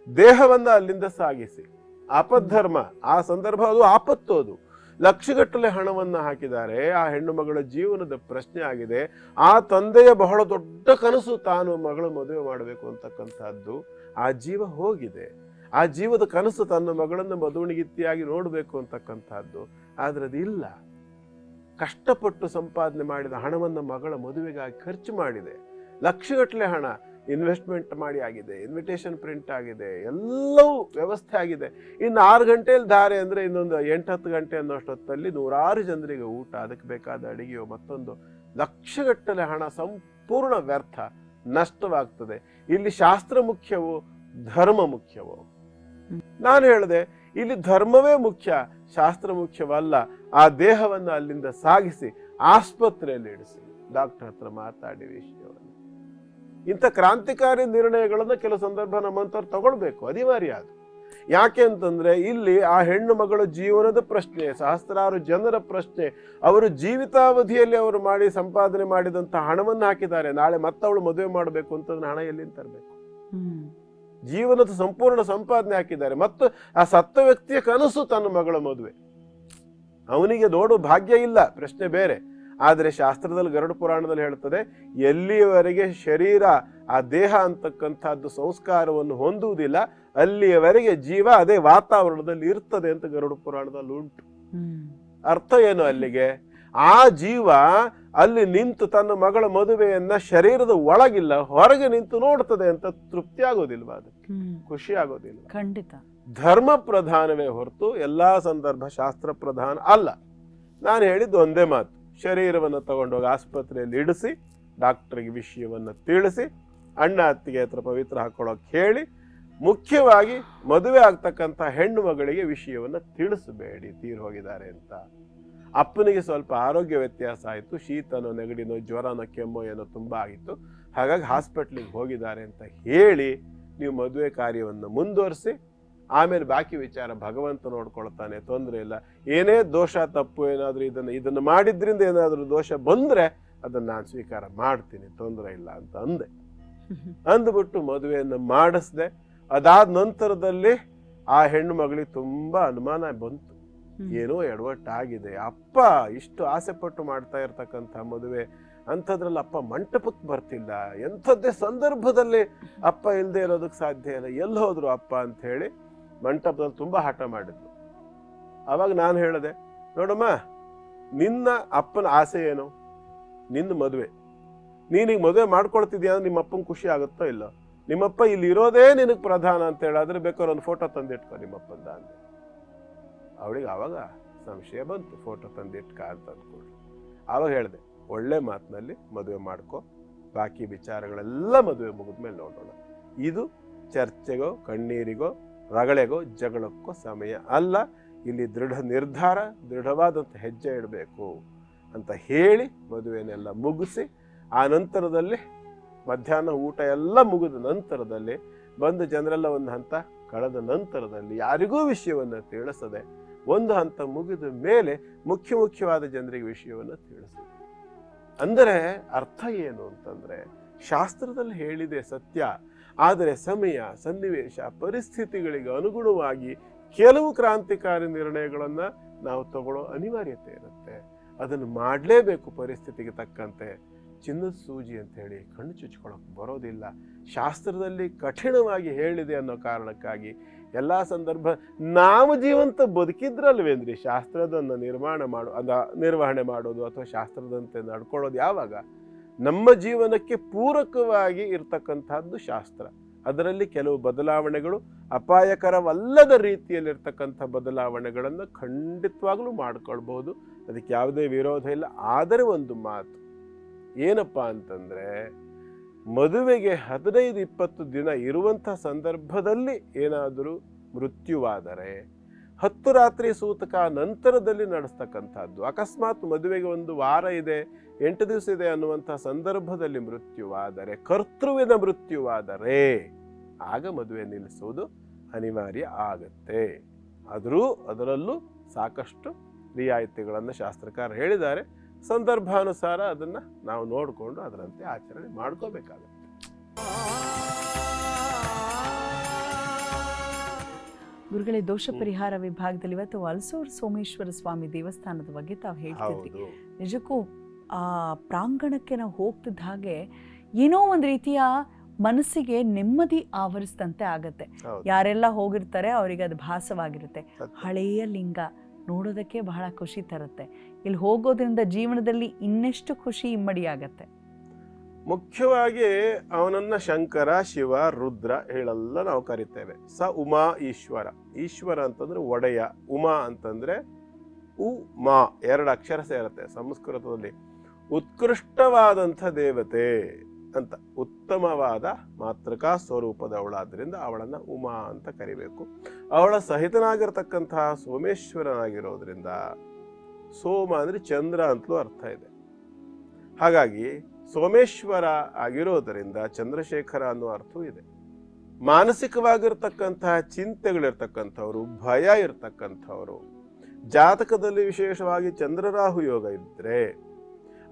B: ದೇಹವನ್ನ ಅಲ್ಲಿಂದ ಸಾಗಿಸಿ, ಆಪದ್ಧರ್ಮ, ಆ ಸಂದರ್ಭ ಅದು ಆಪತ್ತು, ಅದು ಲಕ್ಷಗಟ್ಟಲೆ ಹಣವನ್ನ ಹಾಕಿದ್ದಾರೆ. ಆ ಹೆಣ್ಣು ಮಗಳ ಜೀವನದ ಪ್ರಶ್ನೆ ಆಗಿದೆ. ಆ ತಂದೆಯ ಬಹಳ ದೊಡ್ಡ ಕನಸು, ತಾನು ಮಗಳ ಮದುವೆ ಮಾಡಬೇಕು ಅಂತಕ್ಕಂಥದ್ದು. ಆ ಜೀವ ಹೋಗಿದೆ. ಆ ಜೀವದ ಕನಸು ತನ್ನ ಮಗಳನ್ನು ಮದುವಣಿಗಿತ್ತಿಯಾಗಿ ನೋಡಬೇಕು ಅಂತಕ್ಕಂಥದ್ದು. ಆದ್ರೆ ಅದಿಲ್ಲ. ಕಷ್ಟಪಟ್ಟು ಸಂಪಾದನೆ ಮಾಡಿದ ಹಣವನ್ನ ಮಗಳ ಮದುವೆಗಾಗಿ ಖರ್ಚು ಮಾಡಿದೆ. ಲಕ್ಷಗಟ್ಟಲೆ ಹಣ ಇನ್ವೆಸ್ಟ್ಮೆಂಟ್ ಮಾಡಿ ಆಗಿದೆ, ಇನ್ವಿಟೇಷನ್ ಪ್ರಿಂಟ್ ಆಗಿದೆ, ಎಲ್ಲವೂ ವ್ಯವಸ್ಥೆ ಆಗಿದೆ. ಇನ್ನು 6 ಗಂಟೆಯಲ್ಲಿ ಧಾರೆ ಅಂದ್ರೆ ಇನ್ನೊಂದು 8-10 ಗಂಟೆ ಅನ್ನೋಷ್ಟೊತ್ತಲ್ಲಿ 100 ಜನರಿಗೆ ಊಟ, ಅದಕ್ಕೆ ಬೇಕಾದ ಅಡಿಗೆಯೋ ಮತ್ತೊಂದು, ಲಕ್ಷಗಟ್ಟಲೆ ಹಣ ಸಂಪೂರ್ಣ ವ್ಯರ್ಥ, ನಷ್ಟವಾಗ್ತದೆ. ಇಲ್ಲಿ ಶಾಸ್ತ್ರ ಮುಖ್ಯವೋ ಧರ್ಮ ಮುಖ್ಯವೋ? ನಾನು ಹೇಳಿದೆ, ಇಲ್ಲಿ ಧರ್ಮವೇ ಮುಖ್ಯ, ಶಾಸ್ತ್ರ ಮುಖ್ಯವಲ್ಲ. ಆ ದೇಹವನ್ನು ಅಲ್ಲಿಂದ ಸಾಗಿಸಿ ಆಸ್ಪತ್ರೆಯಲ್ಲಿ ಇಡಿಸಿ, ಡಾಕ್ಟರ್ ಹತ್ರ ಮಾತಾಡಿ ವಿಷಯವನ್ನು. ಇಂಥ ಕ್ರಾಂತಿಕಾರಿ ನಿರ್ಣಯಗಳನ್ನು ಕೆಲವು ಸಂದರ್ಭ ನಮ್ಮಂತವ್ರು ತಗೊಳ್ಬೇಕು, ಅನಿವಾರ್ಯ ಅದು. ಯಾಕೆ ಅಂತಂದ್ರೆ ಇಲ್ಲಿ ಆ ಹೆಣ್ಣು ಮಗಳ ಜೀವನದ ಪ್ರಶ್ನೆ, ಸಹಸ್ರಾರು ಜನರ ಪ್ರಶ್ನೆ. ಅವರು ಜೀವಿತಾವಧಿಯಲ್ಲಿ ಅವರು ಮಾಡಿ ಸಂಪಾದನೆ ಮಾಡಿದಂತ ಹಣವನ್ನು ಹಾಕಿದ್ದಾರೆ. ನಾಳೆ ಮತ್ತವಳು ಮದುವೆ ಮಾಡಬೇಕು ಅಂತಂದ್ರೆ ಹಣ ಎಲ್ಲಿಂದ ತರಬೇಕು? ಜೀವನದ ಸಂಪೂರ್ಣ ಸಂಪಾದನೆ ಹಾಕಿದ್ದಾರೆ. ಮತ್ತು ಆ ಸತ್ತ ವ್ಯಕ್ತಿಯ ಕನಸು ತನ್ನ ಮಗಳ ಮದುವೆ. ಅವನಿಗೆ ನೋಡು ಭಾಗ್ಯ ಇಲ್ಲ, ಪ್ರಶ್ನೆ ಬೇರೆ. ಆದರೆ ಶಾಸ್ತ್ರದಲ್ಲಿ ಗರುಡ ಪುರಾಣದಲ್ಲಿ ಹೇಳ್ತದೆ, ಎಲ್ಲಿಯವರೆಗೆ ಶರೀರ ಆ ದೇಹ ಅಂತಕ್ಕಂಥದ್ದು ಸಂಸ್ಕಾರವನ್ನು ಹೊಂದುವುದಿಲ್ಲ ಅಲ್ಲಿಯವರೆಗೆ ಜೀವ ಅದೇ ವಾತಾವರಣದಲ್ಲಿ ಇರ್ತದೆ ಅಂತ ಗರುಡ ಪುರಾಣದಲ್ಲಿ ಉಂಟು. ಅರ್ಥ ಏನು ಅಲ್ಲಿಗೆ? ಆ ಜೀವ ಅಲ್ಲಿ ನಿಂತು ತನ್ನ ಮಗಳ ಮದುವೆಯನ್ನ ಶರೀರದ ಒಳಗಿಲ್ಲ ಹೊರಗೆ ನಿಂತು ನೋಡ್ತದೆ ಅಂತ ತೃಪ್ತಿ ಆಗೋದಿಲ್ವಾ? ಅದಕ್ಕೆ ಖುಷಿ ಆಗೋದಿಲ್ಲ.
A: ಖಂಡಿತ.
B: ಧರ್ಮ ಪ್ರಧಾನವೇ ಹೊರತು ಎಲ್ಲಾ ಸಂದರ್ಭ ಶಾಸ್ತ್ರ ಪ್ರಧಾನ ಅಲ್ಲ. ನಾನು ಹೇಳಿದ್ದು ಒಂದೇ ಮಾತು, ಶರೀರವನ್ನು ತಗೊಂಡೋಗಿ ಆಸ್ಪತ್ರೆಯಲ್ಲಿ ಇಡಿಸಿ ಡಾಕ್ಟರ್ಗೆ ವಿಷಯವನ್ನು ತಿಳಿಸಿ ಅಣ್ಣ ಅತ್ತಿಗೆ ಹತ್ರ ಪವಿತ್ರ ಹಾಕೊಳ್ಳೋಕೆ ಹೇಳಿ, ಮುಖ್ಯವಾಗಿ ಮದುವೆ ಆಗ್ತಕ್ಕಂಥ ಹೆಣ್ಣು ಮಗಳಿಗೆ ವಿಷಯವನ್ನು ತಿಳಿಸಬೇಡಿ ತೀರ್ ಹೋಗಿದ್ದಾರೆ ಅಂತ. ಅಪ್ಪನಿಗೆ ಸ್ವಲ್ಪ ಆರೋಗ್ಯ ವ್ಯತ್ಯಾಸ ಆಯಿತು, ಶೀತನೋ ನೆಗಡಿನೋ ಜ್ವರನೋ ಕೆಮ್ಮೋ ಏನೋ ತುಂಬ ಆಗಿತ್ತು, ಹಾಗಾಗಿ ಹಾಸ್ಪಿಟ್ಲಿಗೆ ಹೋಗಿದ್ದಾರೆ ಅಂತ ಹೇಳಿ ನೀವು ಮದುವೆ ಕಾರ್ಯವನ್ನು ಮುಂದುವರಿಸಿ ಆಮೇಲೆ ಬಾಕಿ ವಿಚಾರ ಭಗವಂತ ನೋಡ್ಕೊಳ್ತಾನೆ, ತೊಂದರೆ ಇಲ್ಲ. ಏನೇ ದೋಷ ತಪ್ಪು ಏನಾದರೂ ಇದನ್ನು ಮಾಡಿದ್ರಿಂದ ಏನಾದರೂ ದೋಷ ಬಂದರೆ ಅದನ್ನು ನಾನು ಸ್ವೀಕಾರ ಮಾಡ್ತೀನಿ, ತೊಂದರೆ ಇಲ್ಲ ಅಂತ ಅಂದ್ಬಿಟ್ಟು ಮದುವೆಯನ್ನು ಮಾಡಿಸ್ದೆ. ಅದಾದ ನಂತರದಲ್ಲಿ ಆ ಹೆಣ್ಣು ಮಗಳಿಗೆ ತುಂಬ ಅನುಮಾನ ಬಂತು, ಏನೋ ಎಡವಟ್ಟಾಗಿದೆ. ಅಪ್ಪ ಇಷ್ಟು ಆಸೆ ಪಟ್ಟು ಮಾಡ್ತಾ ಇರ್ತಕ್ಕಂಥ ಮದುವೆ ಅಂಥದ್ರಲ್ಲಿ ಅಪ್ಪ ಮಂಟಪಕ್ಕೆ ಬರ್ತಿಲ್ಲ, ಎಂಥದ್ದೇ ಸಂದರ್ಭದಲ್ಲಿ ಅಪ್ಪ ಇಲ್ಲದೆ ಇರೋದಕ್ಕೆ ಸಾಧ್ಯ ಇಲ್ಲ, ಎಲ್ಲಿ ಹೋದ್ರು ಅಪ್ಪ ಅಂತ ಹೇಳಿ ಮಂಟಪದಲ್ಲಿ ತುಂಬ ಹಠ ಮಾಡಿದ್ರು. ಅವಾಗ ನಾನು ಹೇಳಿದೆ, ನೋಡಮ್ಮ, ನಿನ್ನ ಅಪ್ಪನ ಆಸೆ ಏನು? ನಿನ್ನ ಮದುವೆ, ನೀನೀಗ ಮದುವೆ ಮಾಡ್ಕೊಳ್ತಿದ್ಯಾ ಅಂದ್ರೆ ನಿಮ್ಮ ಅಪ್ಪನ ಖುಷಿ ಆಗುತ್ತೋ ಇಲ್ಲ? ನಿಮ್ಮಪ್ಪ ಇಲ್ಲಿ ಇರೋದೇ ನಿನಗೆ ಪ್ರಧಾನ ಅಂತ ಹೇಳಾದ್ರೆ ಬೇಕಾದ್ರೆ ಒಂದು ಫೋಟೋ ತಂದಿಟ್ಕೊ ನಿಮ್ಮಪ್ಪಂದ ಅಂದೆ. ಅವಳಿಗೆ ಆವಾಗ ಸಂಶಯ ಬಂತು, ಫೋಟೋ ತಂದಿಟ್ಕ ಅಂತ ಅಂದ್ಕೊಂಡು. ಆವಾಗ ಹೇಳಿದೆ, ಒಳ್ಳೆ ಮಾತಿನಲ್ಲಿ ಮದುವೆ ಮಾಡ್ಕೊ, ಬಾಕಿ ವಿಚಾರಗಳೆಲ್ಲ ಮದುವೆ ಮುಗಿದ್ಮೇಲೆ ನೋಡೋಣ. ಇದು ಚರ್ಚೆಗೋ ಕಣ್ಣೀರಿಗೋ ರಗಳೆಗೋ ಜಗಳಕ್ಕೋ ಸಮಯ ಅಲ್ಲ, ಇಲ್ಲಿ ದೃಢ ನಿರ್ಧಾರ ದೃಢವಾದಂಥ ಹೆಜ್ಜೆ ಇಡಬೇಕು ಅಂತ ಹೇಳಿ ಮದುವೆನೆಲ್ಲ ಮುಗಿಸಿ ಆ ನಂತರದಲ್ಲಿ ಮಧ್ಯಾಹ್ನ ಊಟ ಎಲ್ಲ ಮುಗಿದ ನಂತರದಲ್ಲಿ ಬಂದು ಜನರೆಲ್ಲ ಒಂದು ಹಂತ ಕಳೆದ ನಂತರದಲ್ಲಿ ಯಾರಿಗೂ ವಿಷಯವನ್ನು ತಿಳಿಸದೆ ಒಂದು ಹಂತ ಮುಗಿದ ಮೇಲೆ ಮುಖ್ಯವಾದ ಜನರಿಗೆ ವಿಷಯವನ್ನು ತಿಳಿಸಿದೆ. ಅಂದರೆ ಅರ್ಥ ಏನು ಅಂತಂದ್ರೆ, ಶಾಸ್ತ್ರದಲ್ಲಿ ಹೇಳಿದೆ ಸತ್ಯ, ಆದರೆ ಸಮಯ ಸನ್ನಿವೇಶ ಪರಿಸ್ಥಿತಿಗಳಿಗೆ ಅನುಗುಣವಾಗಿ ಕೆಲವು ಕ್ರಾಂತಿಕಾರಿ ನಿರ್ಣಯಗಳನ್ನು ನಾವು ತಗೊಳ್ಳೋ ಅನಿವಾರ್ಯತೆ ಇರುತ್ತೆ. ಅದನ್ನು ಮಾಡಲೇಬೇಕು ಪರಿಸ್ಥಿತಿಗೆ ತಕ್ಕಂತೆ. ಚಿನ್ನದ ಸೂಜಿ ಅಂತ ಹೇಳಿ ಕಣ್ಣು ಚುಚ್ಕೊಳ್ಳೋಕೆ ಬರೋದಿಲ್ಲ. ಶಾಸ್ತ್ರದಲ್ಲಿ ಕಠಿಣವಾಗಿ ಹೇಳಿದೆ ಅನ್ನೋ ಕಾರಣಕ್ಕಾಗಿ ಎಲ್ಲ ಸಂದರ್ಭ ನಾವು ಜೀವಂತ ಬದುಕಿದ್ರಲ್ವೇಂದ್ರಿ ಶಾಸ್ತ್ರದನ್ನು ನಿರ್ವಹಣೆ ಮಾಡೋದು ಅಥವಾ ಶಾಸ್ತ್ರದಂತೆ ನಡ್ಕೊಳ್ಳೋದು ಯಾವಾಗ? ನಮ್ಮ ಜೀವನಕ್ಕೆ ಪೂರಕವಾಗಿ ಇರ್ತಕ್ಕಂಥದ್ದು ಶಾಸ್ತ್ರ. ಅದರಲ್ಲಿ ಕೆಲವು ಬದಲಾವಣೆಗಳು ಅಪಾಯಕರವಲ್ಲದ ರೀತಿಯಲ್ಲಿರ್ತಕ್ಕಂಥ ಬದಲಾವಣೆಗಳನ್ನು ಖಂಡಿತವಾಗ್ಲೂ ಮಾಡ್ಕೊಳ್ಬಹುದು, ಅದಕ್ಕೆ ಯಾವುದೇ ವಿರೋಧ ಇಲ್ಲ. ಆದರೆ ಒಂದು ಮಾತು ಏನಪ್ಪ ಅಂತಂದ್ರೆ, ಮದುವೆಗೆ 15-20 ದಿನ ಇರುವಂಥ ಸಂದರ್ಭದಲ್ಲಿ ಏನಾದರೂ ಮೃತ್ಯುವಾದರೆ 10 ರಾತ್ರಿ ಸೂತಕ ನಂತರದಲ್ಲಿ ನಡೆಸ್ತಕ್ಕಂಥದ್ದು. ಅಕಸ್ಮಾತ್ ಮದುವೆಗೆ 1 ವಾರ ಇದೆ, 8 ದಿವಸ ಇದೆ ಅನ್ನುವಂಥ ಸಂದರ್ಭದಲ್ಲಿ ಮೃತ್ಯುವಾದರೆ, ಕರ್ತೃವಿನ ಮೃತ್ಯುವಾದರೆ ಆಗ ಮದುವೆ ನಿಲ್ಲಿಸುವುದು ಅನಿವಾರ್ಯ ಆಗತ್ತೆ. ಅದರಲ್ಲೂ ಸಾಕಷ್ಟು ರಿಯಾಯಿತಿಗಳನ್ನು ಶಾಸ್ತ್ರಕಾರ ಹೇಳಿದ್ದಾರೆ. ಸಂದರ್ಭಾನುಸಾರ ಅದನ್ನು ನಾವು ನೋಡಿಕೊಂಡು ಅದರಂತೆ ಆಚರಣೆ ಮಾಡ್ಕೋಬೇಕಾಗುತ್ತೆ.
A: ಗುರುಗಳೇ, ದೋಷ ಪರಿಹಾರ ವಿಭಾಗದಲ್ಲಿ ಇವತ್ತು ಅಲಸೂರು ಸೋಮೇಶ್ವರ ಸ್ವಾಮಿ ದೇವಸ್ಥಾನದ ಬಗ್ಗೆ ತಾವು ಹೇಳ್ತಿದ್ರಿ. ನಿಜಕ್ಕೂ ಆ ಪ್ರಾಂಗಣಕ್ಕೆ ನಾವು ಹೋಗ್ತಿದ್ದ ಹಾಗೆ ಏನೋ ಒಂದು ರೀತಿಯ ಮನಸ್ಸಿಗೆ ನೆಮ್ಮದಿ ಆವರಿಸಿದಂತೆ ಆಗತ್ತೆ. ಯಾರೆಲ್ಲ ಹೋಗಿರ್ತಾರೆ ಅವರಿಗೆ ಅದು ಭಾಸವಾಗಿರುತ್ತೆ. ಹಳೆಯ ಲಿಂಗ ನೋಡೋದಕ್ಕೆ ಬಹಳ ಖುಷಿ ತರುತ್ತೆ. ಇಲ್ಲಿ ಹೋಗೋದ್ರಿಂದ ಜೀವನದಲ್ಲಿ ಇನ್ನೆಷ್ಟು ಖುಷಿ ಇಮ್ಮಡಿಯಾಗತ್ತೆ.
B: ಮುಖ್ಯವಾಗಿ ಅವನನ್ನ ಶಂಕರ, ಶಿವ, ರುದ್ರ ಹೇಳೆಲ್ಲ ನಾವು ಕರಿತೇವೆ. ಸ ಉಮಾ ಈಶ್ವರ. ಈಶ್ವರ ಅಂತಂದ್ರೆ ಒಡೆಯ, ಉಮಾ ಅಂತಂದ್ರೆ ಉಮಾ, 2 ಅಕ್ಷರ ಸೇರುತ್ತೆ ಸಂಸ್ಕೃತದಲ್ಲಿ. ಉತ್ಕೃಷ್ಟವಾದಂಥ ದೇವತೆ ಅಂತ, ಉತ್ತಮವಾದ ಮಾತೃಕಾ ಸ್ವರೂಪದವಳಾದ್ರಿಂದ ಅವಳನ್ನ ಉಮಾ ಅಂತ ಕರಿಬೇಕು. ಅವಳ ಸಹಿತನಾಗಿರ್ತಕ್ಕಂತಹ ಸೋಮೇಶ್ವರನಾಗಿರೋದ್ರಿಂದ, ಸೋಮ ಅಂದ್ರೆ ಚಂದ್ರ ಅಂತಲೂ ಅರ್ಥ ಇದೆ. ಹಾಗಾಗಿ ಸೋಮೇಶ್ವರ ಆಗಿರೋದರಿಂದ ಚಂದ್ರಶೇಖರ ಅನ್ನೋ ಅರ್ಥವೂ ಇದೆ. ಮಾನಸಿಕವಾಗಿರ್ತಕ್ಕಂತಹ ಚಿಂತೆಗಳಿರ್ತಕ್ಕಂಥವ್ರು, ಭಯ ಇರ್ತಕ್ಕಂಥವ್ರು, ಜಾತಕದಲ್ಲಿ ವಿಶೇಷವಾಗಿ ಚಂದ್ರರಾಹು ಯೋಗ ಇದ್ರೆ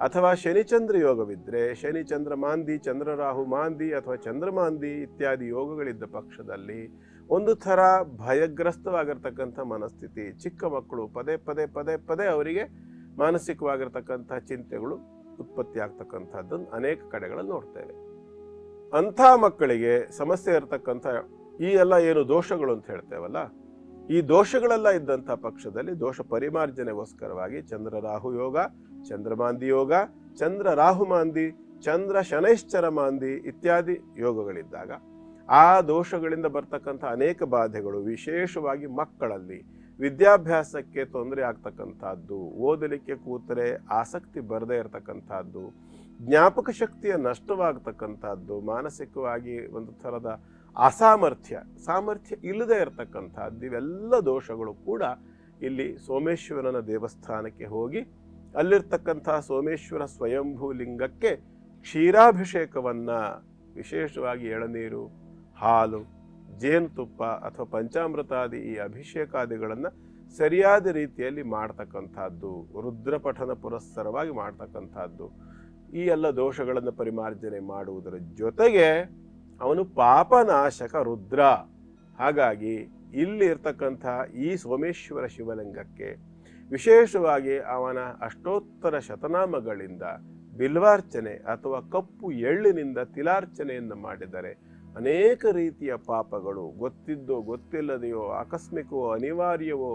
B: ಅಥವಾ ಶನಿಚಂದ್ರ ಯೋಗವಿದ್ರೆ, ಶನಿ ಚಂದ್ರ ಮಾಂದಿ, ಚಂದ್ರರಾಹು ಮಾಂದಿ ಅಥವಾ ಚಂದ್ರಮಾಂದಿ ಇತ್ಯಾದಿ ಯೋಗಗಳಿದ್ದ ಪಕ್ಷದಲ್ಲಿ ಒಂದು ಥರ ಭಯಗ್ರಸ್ತವಾಗಿರ್ತಕ್ಕಂಥ ಮನಸ್ಥಿತಿ. ಚಿಕ್ಕ ಮಕ್ಕಳು ಪದೇ ಪದೇ ಪದೇ ಪದೇ ಅವರಿಗೆ ಮಾನಸಿಕವಾಗಿರ್ತಕ್ಕಂಥ ಚಿಂತೆಗಳು ಉತ್ಪತ್ತಿ ಆಗ್ತಕ್ಕಂಥದ್ದನ್ನು ಅನೇಕ ಕಡೆಗಳಲ್ಲಿ ನೋಡ್ತೇವೆ. ಅಂಥ ಮಕ್ಕಳಿಗೆ ಸಮಸ್ಯೆ ಇರತಕ್ಕಂಥ ಈ ಎಲ್ಲ ಏನು ದೋಷಗಳು ಅಂತ ಹೇಳ್ತೇವಲ್ಲ, ಈ ದೋಷಗಳೆಲ್ಲ ಇದ್ದಂಥ ಪಕ್ಷದಲ್ಲಿ ದೋಷ ಪರಿಮಾರ್ಜನೆಗೋಸ್ಕರವಾಗಿ ಚಂದ್ರ ರಾಹು ಯೋಗ, ಚಂದ್ರಮಾಂದಿ ಯೋಗ, ಚಂದ್ರ ರಾಹು ಮಾಂದಿ, ಚಂದ್ರ ಶನೈಶ್ಚರ ಮಾಂದಿ ಇತ್ಯಾದಿ ಯೋಗಗಳಿದ್ದಾಗ ಆ ದೋಷಗಳಿಂದ ಬರ್ತಕ್ಕಂಥ ಅನೇಕ ಬಾಧೆಗಳು, ವಿಶೇಷವಾಗಿ ಮಕ್ಕಳಲ್ಲಿ ವಿದ್ಯಾಭ್ಯಾಸಕ್ಕೆ ತೊಂದರೆ ಆಗ್ತಕ್ಕಂಥದ್ದು, ಓದಲಿಕ್ಕೆ ಕೂತರೆ ಆಸಕ್ತಿ ಬರದೇ ಇರತಕ್ಕಂಥದ್ದು, ಜ್ಞಾಪಕ ಶಕ್ತಿಯ ನಷ್ಟವಾಗ್ತಕ್ಕಂಥದ್ದು, ಮಾನಸಿಕವಾಗಿ ಒಂದು ಥರದ ಸಾಮರ್ಥ್ಯ ಇಲ್ಲದೆ ಇರತಕ್ಕಂಥದ್ದು, ಇವೆಲ್ಲ ದೋಷಗಳು ಕೂಡ ಇಲ್ಲಿ ಸೋಮೇಶ್ವರನ ದೇವಸ್ಥಾನಕ್ಕೆ ಹೋಗಿ ಅಲ್ಲಿರ್ತಕ್ಕಂಥ ಸೋಮೇಶ್ವರ ಸ್ವಯಂಭೂ ಲಿಂಗಕ್ಕೆ ಕ್ಷೀರಾಭಿಷೇಕವನ್ನು, ವಿಶೇಷವಾಗಿ ಎಳನೀರು, ಹಾಲು, ಜೇನುತುಪ್ಪ ಅಥವಾ ಪಂಚಾಮೃತಾದಿ ಈ ಅಭಿಷೇಕಾದಿಗಳನ್ನು ಸರಿಯಾದ ರೀತಿಯಲ್ಲಿ ಮಾಡ್ತಕ್ಕಂಥದ್ದು, ರುದ್ರಪಠನ ಪುರಸ್ಸರವಾಗಿ ಮಾಡ್ತಕ್ಕಂಥದ್ದು, ಈ ಎಲ್ಲ ದೋಷಗಳನ್ನು ಪರಿಮಾರ್ಜನೆ ಮಾಡುವುದರ ಜೊತೆಗೆ ಅವನು ಪಾಪನಾಶಕ ರುದ್ರ. ಹಾಗಾಗಿ ಇಲ್ಲಿ ಇರ್ತಕ್ಕಂಥ ಈ ಸೋಮೇಶ್ವರ ಶಿವಲಿಂಗಕ್ಕೆ ವಿಶೇಷವಾಗಿ ಅವನ ಅಷ್ಟೋತ್ತರ ಶತನಾಮಗಳಿಂದ ಬಿಲ್ವಾರ್ಚನೆ ಅಥವಾ ಕಪ್ಪು ಎಳ್ಳಿನಿಂದ ತಿಲಾರ್ಚನೆಯನ್ನು ಮಾಡಿದರೆ ಅನೇಕ ರೀತಿಯ ಪಾಪಗಳು, ಗೊತ್ತಿದ್ದೋ ಗೊತ್ತಿಲ್ಲದೆಯೋ, ಆಕಸ್ಮಿಕವೋ ಅನಿವಾರ್ಯವೋ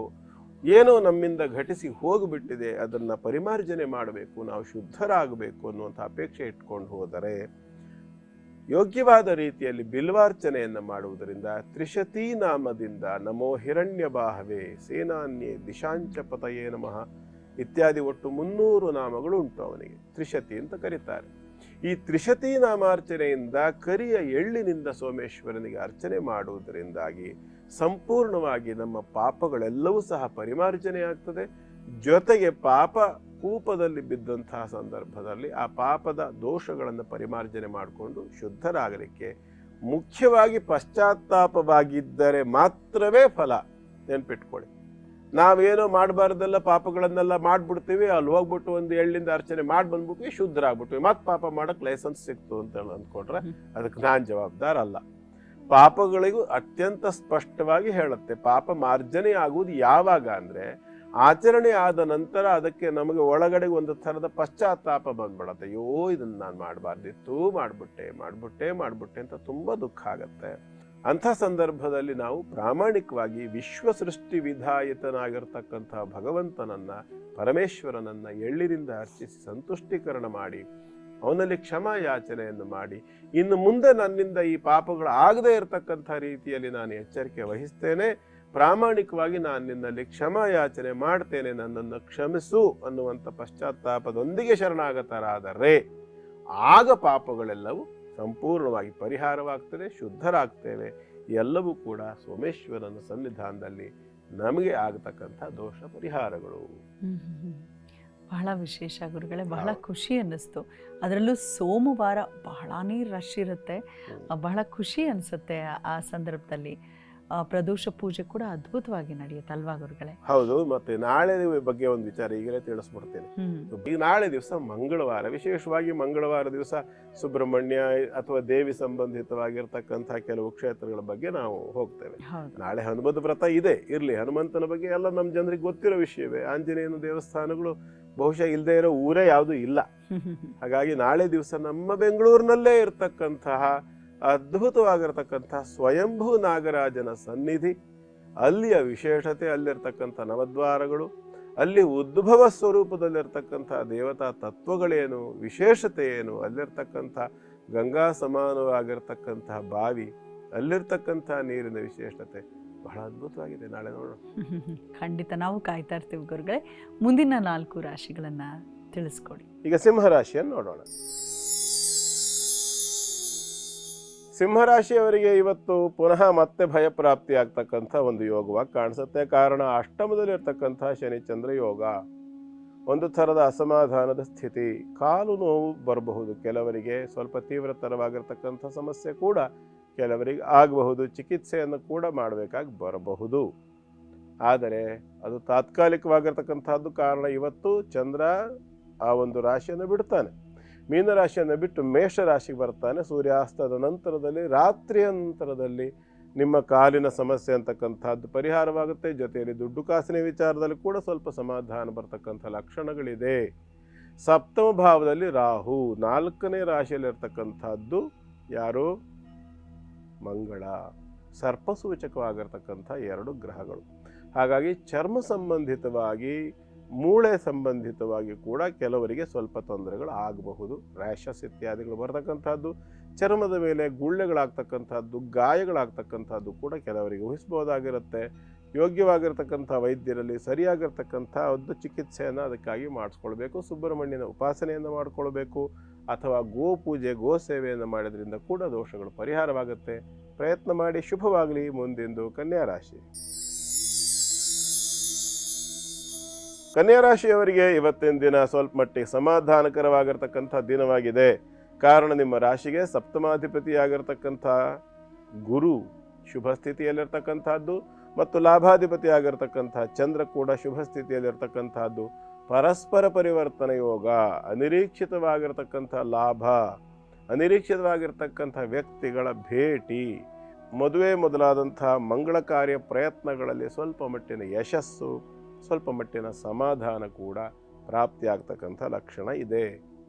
B: ಏನೋ ನಮ್ಮಿಂದ ಘಟಿಸಿ ಹೋಗಿಬಿಟ್ಟಿದೆ, ಅದನ್ನು ಪರಿಮಾರ್ಜನೆ ಮಾಡಬೇಕು, ನಾವು ಶುದ್ಧರಾಗಬೇಕು ಅನ್ನುವಂಥ ಅಪೇಕ್ಷೆ ಇಟ್ಕೊಂಡು ಹೋದರೆ ಯೋಗ್ಯವಾದ ರೀತಿಯಲ್ಲಿ ಬಿಲ್ವಾರ್ಚನೆಯನ್ನು ಮಾಡುವುದರಿಂದ ತ್ರಿಶತೀ ನಾಮದಿಂದ ನಮೋ ಹಿರಣ್ಯ ಬಾಹವೇ ಸೇನಾನ್ಯೇ ದಿಶಾಂಚ ಪತಯೇ ನಮಃ ಇತ್ಯಾದಿ ಒಟ್ಟು 300 ನಾಮಗಳು ಉಂಟು. ಅವನಿಗೆ ತ್ರಿಶತಿ ಅಂತ ಕರೀತಾರೆ. ಈ ತ್ರಿಶತೀ ನಾಮಾರ್ಚನೆಯಿಂದ ಕರಿಯ ಎಳ್ಳಿನಿಂದ ಸೋಮೇಶ್ವರನಿಗೆ ಅರ್ಚನೆ ಮಾಡುವುದರಿಂದಾಗಿ ಸಂಪೂರ್ಣವಾಗಿ ನಮ್ಮ ಪಾಪಗಳೆಲ್ಲವೂ ಸಹ ಪರಿಮಾರ್ಜನೆ ಆಗ್ತದೆ. ಜೊತೆಗೆ ಪಾಪ ಕೂಪದಲ್ಲಿ ಬಿದ್ದಂತಹ ಸಂದರ್ಭದಲ್ಲಿ ಆ ಪಾಪದ ದೋಷಗಳನ್ನು ಪರಿಮಾರ್ಜನೆ ಮಾಡಿಕೊಂಡು ಶುದ್ಧರಾಗಲಿಕ್ಕೆ ಮುಖ್ಯವಾಗಿ ಪಶ್ಚಾತ್ತಾಪವಾಗಿದ್ದರೆ ಮಾತ್ರವೇ ಫಲ. ನೆನ್ಪಿಟ್ಕೊಳ್ಳಿ, ನಾವೇನೋ ಮಾಡಬಾರ್ದೆಲ್ಲ ಪಾಪಗಳನ್ನೆಲ್ಲ ಮಾಡ್ಬಿಡ್ತೀವಿ, ಅಲ್ಲಿ ಹೋಗ್ಬಿಟ್ಟು ಒಂದು ಎಳ್ಳಿಂದ ಅರ್ಚನೆ ಮಾಡಿ ಬಂದ್ಬಿಟ್ವಿ, ಶುದ್ಧರಾಗ್ಬಿಟ್ವಿ, ಮತ್ತೆ ಪಾಪ ಮಾಡಕ್ ಲೈಸೆನ್ಸ್ ಸಿಕ್ತು ಅಂತ ಅಂದ್ಕೊಂಡ್ರೆ ಅದಕ್ಕೆ ನಾನು ಜವಾಬ್ದಾರ ಅಲ್ಲ. ಪಾಪಗಳಿಗೂ ಅತ್ಯಂತ ಸ್ಪಷ್ಟವಾಗಿ ಹೇಳುತ್ತೆ, ಪಾಪ ಮಾರ್ಜನೆ ಆಗುವುದು ಯಾವಾಗ ಅಂದ್ರೆ ಆಚರಣೆ ಆದ ನಂತರ ಅದಕ್ಕೆ ನಮಗೆ ಒಳಗಡೆ ಒಂದು ಥರದ ಪಶ್ಚಾತ್ತಾಪ ಬಂದ್ಬಿಡತ್ತೆ. ಅಯ್ಯೋ ಇದನ್ನ ನಾನು ಮಾಡಬಾರ್ದಿತ್ತು, ಮಾಡ್ಬಿಟ್ಟೆ ಅಂತ ತುಂಬಾ ದುಃಖ ಆಗತ್ತೆ. ಅಂಥ ಸಂದರ್ಭದಲ್ಲಿ ನಾವು ಪ್ರಾಮಾಣಿಕವಾಗಿ ವಿಶ್ವ ಸೃಷ್ಟಿ ವಿಧಾಯತನಾಗಿರ್ತಕ್ಕಂತಹ ಭಗವಂತನನ್ನ, ಪರಮೇಶ್ವರನನ್ನ ಎಳ್ಳಿನಿಂದ ಅರ್ಚಿಸಿ ಸಂತುಷ್ಟೀಕರಣ ಮಾಡಿ ಅವನಲ್ಲಿ ಕ್ಷಮಾ ಯಾಚನೆಯನ್ನು ಮಾಡಿ, ಇನ್ನು ಮುಂದೆ ನನ್ನಿಂದ ಈ ಪಾಪಗಳು ಆಗದೇ ಇರತಕ್ಕಂಥ ರೀತಿಯಲ್ಲಿ ನಾನು ಎಚ್ಚರಿಕೆ ವಹಿಸ್ತೇನೆ, ಪ್ರಾಮಾಣಿಕವಾಗಿ ನಾನು ನಿನ್ನಲ್ಲಿ ಕ್ಷಮಾ ಯಾಚನೆ ಮಾಡ್ತೇನೆ, ನನ್ನನ್ನು ಕ್ಷಮಿಸು ಅನ್ನುವಂಥ ಪಶ್ಚಾತ್ತಾಪದೊಂದಿಗೆ ಶರಣಾಗತರಾದರೆ ಆಗ ಪಾಪಗಳೆಲ್ಲವೂ ಸಂಪೂರ್ಣವಾಗಿ ಪರಿಹಾರವಾಗ್ತದೆ, ಶುದ್ಧರಾಗ್ತೇವೆ. ಎಲ್ಲವೂ ಕೂಡ ಸೋಮೇಶ್ವರನ ಸನ್ನಿಧಾನದಲ್ಲಿ ನಮಗೆ ಆಗತಕ್ಕಂಥ ದೋಷ ಪರಿಹಾರಗಳು.
A: ಬಹಳ ವಿಶೇಷ ಗುರುಗಳೇ, ಬಹಳ ಖುಷಿ ಅನ್ನಿಸ್ತು. ಅದರಲ್ಲೂ ಸೋಮವಾರ ಬಹಳನೇ ರಶ್ ಇರುತ್ತೆ, ಬಹಳ ಖುಷಿ ಅನಿಸುತ್ತೆ. ಆ ಸಂದರ್ಭದಲ್ಲಿ ಪ್ರದೋಷ ಪೂಜೆ ಕೂಡ ಅದ್ಭುತವಾಗಿ ನಡೆಯುತ್ತೆ ಅಲ್ವಾ ಗುರುಗಳೇ?
B: ಹೌದು. ಮತ್ತೆ ನಾಳೆ ಬಗ್ಗೆ ಒಂದು ವಿಚಾರ ಈಗಲೇ ತಿಳಿಸ್ಬಿಡ್ತೇನೆ. ಈಗ ನಾಳೆ ದಿವಸ ಮಂಗಳವಾರ, ವಿಶೇಷವಾಗಿ ಮಂಗಳವಾರ ದಿವಸ ಸುಬ್ರಹ್ಮಣ್ಯ ಅಥವಾ ದೇವಿ ಸಂಬಂಧಿತವಾಗಿರ್ತಕ್ಕಂಥ ಕೆಲವು ಕ್ಷೇತ್ರಗಳ ಬಗ್ಗೆ ನಾವು ಹೋಗ್ತೇವೆ. ನಾಳೆ ಹನುಮದ ವ್ರತ ಇದೆ, ಇರ್ಲಿ, ಹನುಮಂತನ ಬಗ್ಗೆ ಎಲ್ಲ ನಮ್ಮ ಜನರಿಗೆ ಗೊತ್ತಿರೋ ವಿಷಯವೇ. ಆಂಜನೇಯನ ದೇವಸ್ಥಾನಗಳು ಬಹುಶಃ ಇಲ್ಲದೆ ಇರೋ ಊರೇ ಯಾವುದೂ ಇಲ್ಲ. ಹಾಗಾಗಿ ನಾಳೆ ದಿವಸ ನಮ್ಮ ಬೆಂಗಳೂರಿನಲ್ಲೇ ಇರ್ತಕ್ಕಂತಹ ಅದ್ಭುತವಾಗಿರತಕ್ಕಂಥ ಸ್ವಯಂಭೂ ನಾಗರಾಜನ ಸನ್ನಿಧಿ, ಅಲ್ಲಿಯ ವಿಶೇಷತೆ, ಅಲ್ಲಿರ್ತಕ್ಕಂಥ ನವದ್ವಾರಗಳು, ಅಲ್ಲಿ ಉದ್ಭವ ಸ್ವರೂಪದಲ್ಲಿರ್ತಕ್ಕಂಥ ದೇವತಾ ತತ್ವಗಳೇನು, ವಿಶೇಷತೆ ಏನು, ಅಲ್ಲಿರ್ತಕ್ಕಂಥ ಗಂಗಾ ಸಮಾನವಾಗಿರ್ತಕ್ಕಂಥ ಬಾವಿ, ಅಲ್ಲಿರ್ತಕ್ಕಂಥ ನೀರಿನ ವಿಶೇಷತೆ ಬಹಳ ಅದ್ಭುತವಾಗಿದೆ. ನಾಳೆ ನೋಡೋಣ.
A: ಖಂಡಿತ ನಾವು ಕಾಯ್ತಾ ಇರ್ತೀವಿ ಗುರುಗಳೇ. ಮುಂದಿನ 4 ರಾಶಿಗಳನ್ನ ತಿಳಿಸ್ಕೊಡಿ.
B: ಈಗ ಸಿಂಹರಾಶಿಯನ್ನು ನೋಡೋಣ. ಸಿಂಹರಾಶಿಯವರಿಗೆ ಇವತ್ತು ಪುನಃ ಮತ್ತೆ ಭಯಪ್ರಾಪ್ತಿ ಆಗ್ತಕ್ಕಂಥ ಒಂದು ಯೋಗವಾಗಿ ಕಾಣಿಸುತ್ತೆ. ಕಾರಣ ಅಷ್ಟಮದಲ್ಲಿರ್ತಕ್ಕಂಥ ಶನಿಚಂದ್ರ ಯೋಗ, ಒಂದು ಥರದ ಅಸಮಾಧಾನದ ಸ್ಥಿತಿ, ಕಾಲು ನೋವು ಬರಬಹುದು, ಕೆಲವರಿಗೆ ಸ್ವಲ್ಪ ತೀವ್ರತರವಾಗಿರ್ತಕ್ಕಂಥ ಸಮಸ್ಯೆ ಕೂಡ ಕೆಲವರಿಗೆ ಆಗಬಹುದು, ಚಿಕಿತ್ಸೆಯನ್ನು ಕೂಡ ಮಾಡಬೇಕಾಗಿ ಬರಬಹುದು. ಆದರೆ ಅದು ತಾತ್ಕಾಲಿಕವಾಗಿರ್ತಕ್ಕಂಥದ್ದು. ಕಾರಣ ಇವತ್ತು ಚಂದ್ರ ಆ ಒಂದು ರಾಶಿಯನ್ನು ಬಿಡ್ತಾನೆ, ಮೀನರಾಶಿಯನ್ನು ಬಿಟ್ಟು ಮೇಷರಾಶಿಗೆ ಬರ್ತಾನೆ. ಸೂರ್ಯಾಸ್ತದ ನಂತರದಲ್ಲಿ, ರಾತ್ರಿಯ ನಂತರದಲ್ಲಿ ನಿಮ್ಮ ಕಾಲಿನ ಸಮಸ್ಯೆ ಅಂತಕ್ಕಂಥದ್ದು ಪರಿಹಾರವಾಗುತ್ತೆ. ಜೊತೆಯಲ್ಲಿ ದುಡ್ಡು ಕಾಸಿನ ವಿಚಾರದಲ್ಲಿ ಕೂಡ ಸ್ವಲ್ಪ ಸಮಾಧಾನ ಬರ್ತಕ್ಕಂಥ ಲಕ್ಷಣಗಳಿದೆ. ಸಪ್ತಮ ಭಾವದಲ್ಲಿ ರಾಹು, 4ನೇ ರಾಶಿಯಲ್ಲಿರ್ತಕ್ಕಂಥದ್ದು ಯಾರು? ಮಂಗಳ. ಸರ್ಪಸೂಚಕವಾಗಿರ್ತಕ್ಕಂಥ 2 ಗ್ರಹಗಳು. ಹಾಗಾಗಿ ಚರ್ಮ ಸಂಬಂಧಿತವಾಗಿ, ಮೂಳೆ ಸಂಬಂಧಿತವಾಗಿ ಕೂಡ ಕೆಲವರಿಗೆ ಸ್ವಲ್ಪ ತೊಂದರೆಗಳು ಆಗಬಹುದು. ರ್ಯಾಷಸ್ ಇತ್ಯಾದಿಗಳು ಬರ್ತಕ್ಕಂಥದ್ದು, ಚರ್ಮದ ಮೇಲೆ ಗುಳ್ಳೆಗಳಾಗ್ತಕ್ಕಂಥದ್ದು, ಗಾಯಗಳಾಗ್ತಕ್ಕಂಥದ್ದು ಕೂಡ ಕೆಲವರಿಗೆ ಊಹಿಸ್ಬೋದಾಗಿರುತ್ತೆ. ಯೋಗ್ಯವಾಗಿರ್ತಕ್ಕಂಥ ವೈದ್ಯರಲ್ಲಿ ಸರಿಯಾಗಿರ್ತಕ್ಕಂಥ ಒಂದು ಚಿಕಿತ್ಸೆಯನ್ನು ಅದಕ್ಕಾಗಿ ಮಾಡಿಸ್ಕೊಳ್ಬೇಕು. ಸುಬ್ರಹ್ಮಣ್ಯನ ಉಪಾಸನೆಯನ್ನು ಮಾಡಿಕೊಳ್ಬೇಕು, ಅಥವಾ ಗೋ ಪೂಜೆ, ಗೋ ಸೇವೆಯನ್ನು ಮಾಡೋದ್ರಿಂದ ಕೂಡ ದೋಷಗಳು ಪರಿಹಾರವಾಗುತ್ತೆ. ಪ್ರಯತ್ನ ಮಾಡಿ. ಶುಭವಾಗಲಿ. ಮುಂದಿಂದು ಕನ್ಯಾ ರಾಶಿ. ಕನ್ಯಾ ರಾಶಿಯವರಿಗೆ ಇವತ್ತಿನ ದಿನ ಸ್ವಲ್ಪ ಮಟ್ಟಿಗೆ ಸಮಾಧಾನಕರವಾಗಿರ್ತಕ್ಕಂಥ ದಿನವಾಗಿದೆ. ಕಾರಣ ನಿಮ್ಮ ರಾಶಿಗೆ ಸಪ್ತಮಾಧಿಪತಿಯಾಗಿರ್ತಕ್ಕಂಥ ಗುರು ಶುಭ ಸ್ಥಿತಿಯಲ್ಲಿರ್ತಕ್ಕಂಥದ್ದು ಮತ್ತು ಲಾಭಾಧಿಪತಿಯಾಗಿರ್ತಕ್ಕಂಥ ಚಂದ್ರ ಕೂಡ ಶುಭ ಸ್ಥಿತಿಯಲ್ಲಿರ್ತಕ್ಕಂಥದ್ದು. ಪರಸ್ಪರ ಪರಿವರ್ತನ ಯೋಗ, ಅನಿರೀಕ್ಷಿತವಾಗಿರ್ತಕ್ಕಂಥ ಲಾಭ, ಅನಿರೀಕ್ಷಿತವಾಗಿರ್ತಕ್ಕಂಥ ವ್ಯಕ್ತಿಗಳ ಭೇಟಿ, ಮದುವೆ ಮೊದಲಾದಂಥ ಮಂಗಳ ಕಾರ್ಯ ಪ್ರಯತ್ನಗಳಲ್ಲಿ ಸ್ವಲ್ಪ ಮಟ್ಟಿನ ಯಶಸ್ಸು, ಸ್ವಲ್ಪ ಮಟ್ಟಿನ ಸಮಾಧಾನ ಕೂಡ ಪ್ರಾಪ್ತಿಯಾಗ್ತಕ್ಕಂಥ ಲಕ್ಷಣ ಇದೆ.